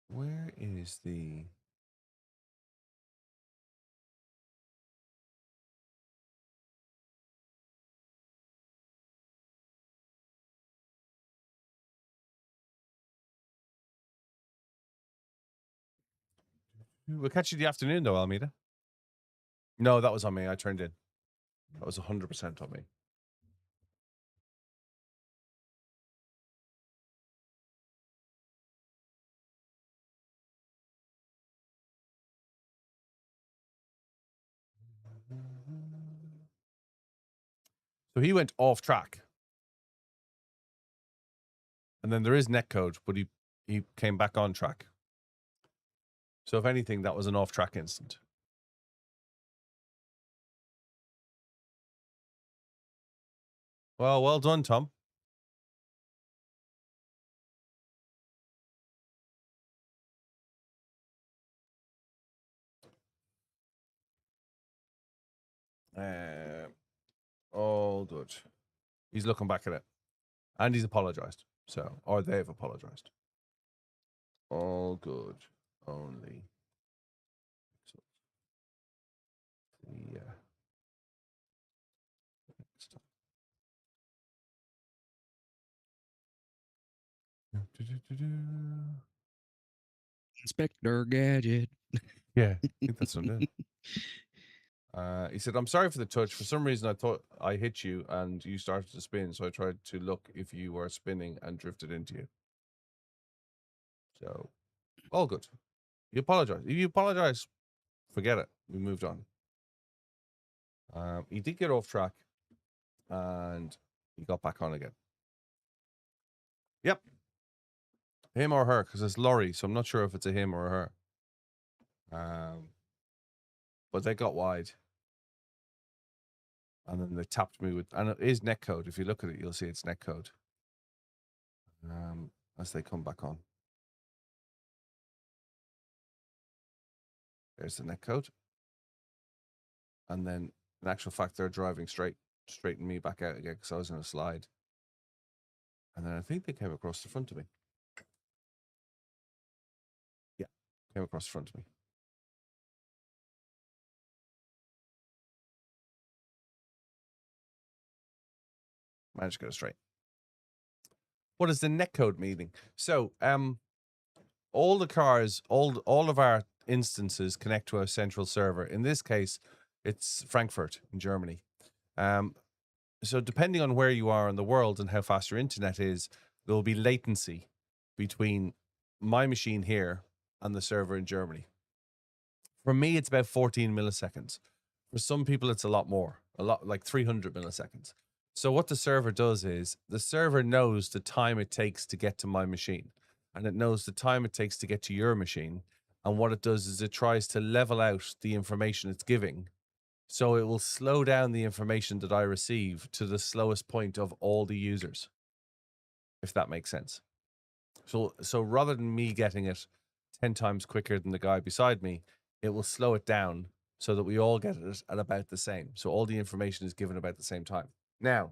Where is the... We'll catch you in the afternoon, though, Almeida. No, that was on me. I turned in. That was 100% on me. So he went off track. And then there is netcode, but he came back on track. So if anything, that was an off-track incident. Well done, Tom. All good. He's looking back at it. And he's apologized. So, or they've apologized. All good. Only. Yeah. Inspector Gadget. Yeah, I think that's what it is. He said, I'm sorry for the touch. For some reason, I thought I hit you and you started to spin. So I tried to look if you were spinning and drifted into you. So, all good. You apologize. If you apologize, forget it. We moved on. He did get off track and he got back on again. Yep. Him or her, because it's Laurie, so I'm not sure if it's a him or a her. But they got wide. And then they tapped me with, and it is netcode. If you look at it, you'll see it's netcode. As they come back on. There's the netcode. And then, in actual fact, they're driving straighten me back out again because I was in a slide. And then I think they came across the front of me. Yeah, came across the front of me. Managed to get it straight. What is the netcode meaning? So, all the cars, all of our instances connect to a central server. In this case, it's Frankfurt in Germany. So depending on where you are in the world and how fast your internet is, there will be latency between my machine here and the server in Germany. For me, it's about 14 milliseconds. For some people, it's a lot more, a lot like 300 milliseconds. So what the server does is the server knows the time it takes to get to my machine, and it knows the time it takes to get to your machine. And what it does is it tries to level out the information it's giving. So it will slow down the information that I receive to the slowest point of all the users, if that makes sense. So rather than me getting it 10 times quicker than the guy beside me, it will slow it down so that we all get it at about the same. So all the information is given about the same time. Now,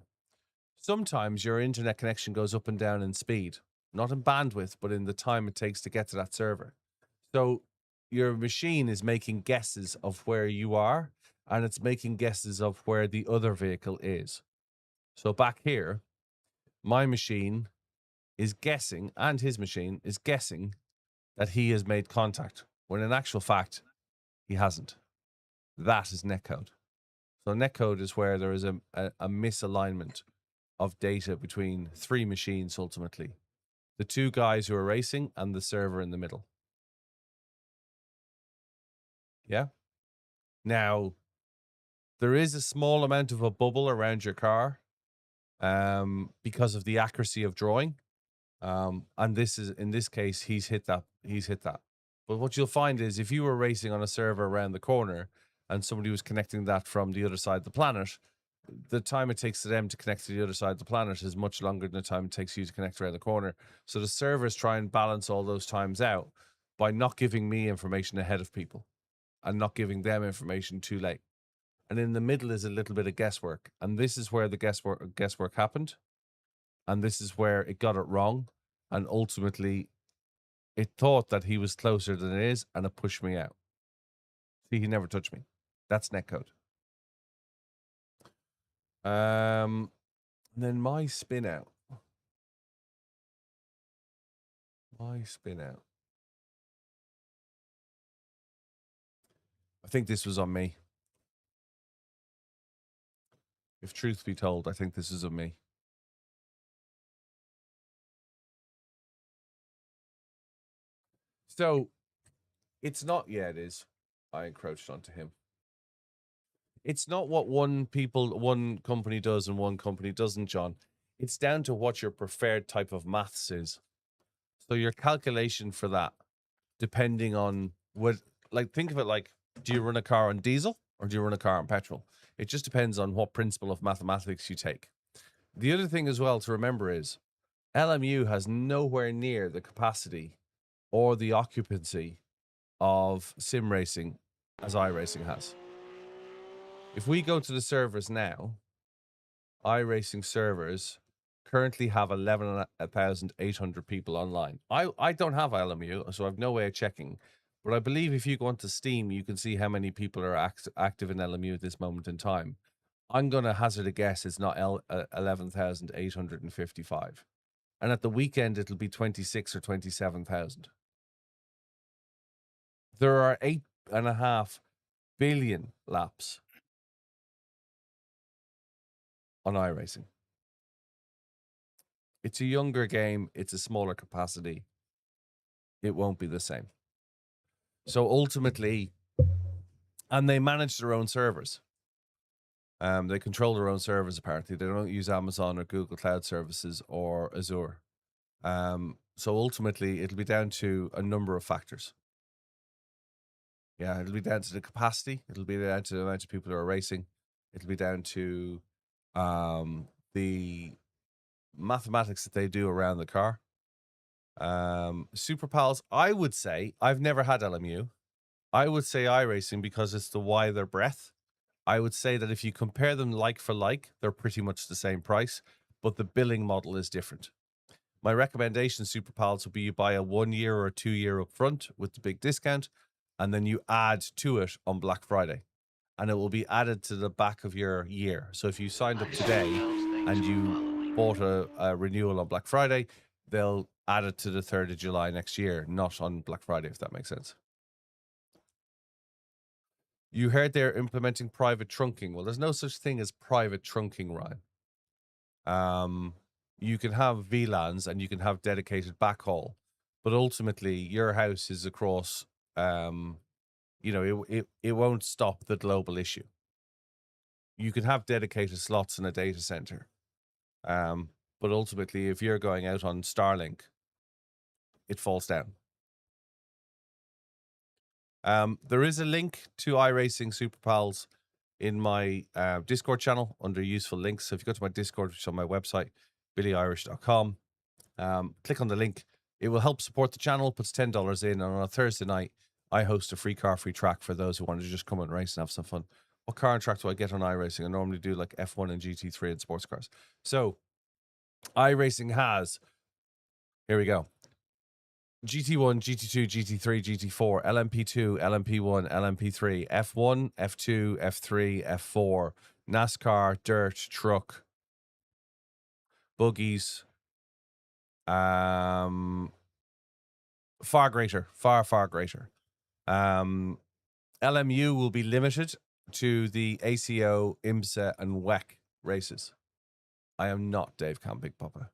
sometimes your internet connection goes up and down in speed, not in bandwidth, but in the time it takes to get to that server. So your machine is making guesses of where you are, and it's making guesses of where the other vehicle is. So back here, my machine is guessing, and his machine is guessing that he has made contact, when in actual fact, he hasn't. That is netcode. So netcode is where there is a misalignment of data between three machines, ultimately. The two guys who are racing and the server in the middle. Yeah? Now, there is a small amount of a bubble around your car because of the accuracy of drawing. And this is, in this case, he's hit that. But what you'll find is if you were racing on a server around the corner and somebody was connecting that from the other side of the planet, the time it takes to them to connect to the other side of the planet is much longer than the time it takes you to connect around the corner. So the servers try and balance all those times out by not giving me information ahead of people and not giving them information too late. And in the middle is a little bit of guesswork. And this is where the guesswork happened. And this is where it got it wrong. And ultimately, it thought that he was closer than it is, and it pushed me out. See, he never touched me. That's netcode. And then my spin out. I think this was on me. If truth be told, I think this is on me. So it's not, yeah, it is. I encroached onto him. It's not what one company does and one company doesn't, John. It's down to what your preferred type of maths is. So your calculation for that, depending on what, like, think of it like, do you run a car on diesel or do you run a car on petrol? It just depends on what principle of mathematics you take. The other thing as well to remember is LMU has nowhere near the capacity or the occupancy of sim racing as iRacing has. If we go to the servers now, iRacing servers currently have 11,800 people online. I don't have LMU, so I have no way of checking. But I believe if you go onto Steam, you can see how many people are active in LMU at this moment in time. I'm going to hazard a guess it's not 11,855. And at the weekend, it'll be 26 or 27,000. There are 8.5 billion laps on iRacing. It's a younger game. It's a smaller capacity. It won't be the same. So ultimately, and they manage their own servers. They control their own servers, apparently. They don't use Amazon or Google Cloud Services or Azure. So ultimately, it'll be down to a number of factors. Yeah, it'll be down to the capacity. It'll be down to the amount of people who are racing. It'll be down to the mathematics that they do around the car. Super Pals, I would say, I've never had LMU. I would say iRacing because it's the wider breadth. I would say that if you compare them like for like, they're pretty much the same price, but the billing model is different. My recommendation, Super Pals, would be you buy a 1 year or 2 year up front with the big discount, and then you add to it on Black Friday. And it will be added to the back of your year. So if you signed up today and you bought a renewal on Black Friday, they'll add it to the 3rd of July next year, not on Black Friday, if that makes sense. You heard they're implementing private trunking. Well, there's no such thing as private trunking, Ryan. You can have VLANs and you can have dedicated backhaul, but ultimately your house is across. It won't stop the global issue. You can have dedicated slots in a data center, but ultimately, if you're going out on Starlink, it falls down. There is a link to iRacing Super Pals in my Discord channel under useful links. So if you go to my Discord, which is on my website, BillyOirish.com, click on the link. It will help support the channel, puts $10 in. And on a Thursday night, I host a free car, free track for those who want to just come and race and have some fun. What car and track do I get on iRacing? I normally do like F1 and GT3 and sports cars. So iRacing has, here we go, GT1, GT2, GT3, GT4, LMP2, LMP1, LMP3, F1, F2, F3, F4, NASCAR, dirt, truck, buggies, far greater. LMU will be limited to the ACO, IMSA, and WEC races. I am not Dave Cam Big Papa.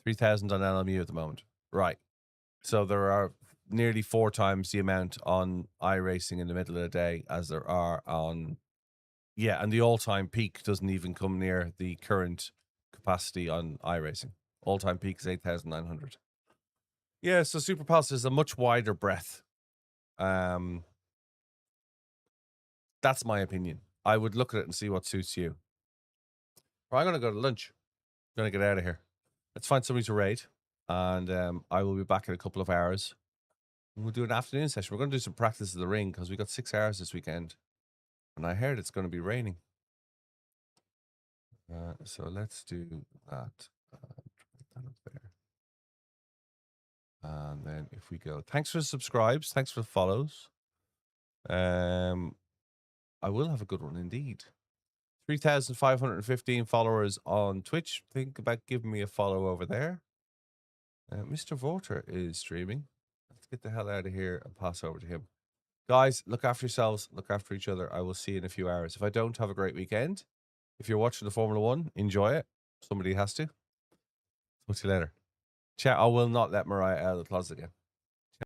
3,000 on LMU at the moment. Right. So there are nearly 4 times the amount on iRacing in the middle of the day as there are on... Yeah, and the all-time peak doesn't even come near the current capacity on iRacing. All-time peak is 8,900. Yeah, so Super Pulse is a much wider breadth. That's my opinion. I would look at it and see what suits you. I'm going to go to lunch. I'm going to get out of here. Let's find somebody to raid. And I will be back in a couple of hours. We'll do an afternoon session. We're going to do some practice of the ring because we got 6 hours this weekend. And I heard it's going to be raining. So let's do that. Put that up there. And then if we go, thanks for the subscribes. Thanks for the follows. I will have a good one indeed. 3,515 followers on Twitch. Think about giving me a follow over there. Mr. Voter is streaming. Let's get the hell out of here and pass over to him. Guys, look after yourselves. Look after each other. I will see you in a few hours. If I don't, have a great weekend. If you're watching the Formula 1, enjoy it. Somebody has to. Talk to you later. Chat, I will not let Mariah out of the closet again.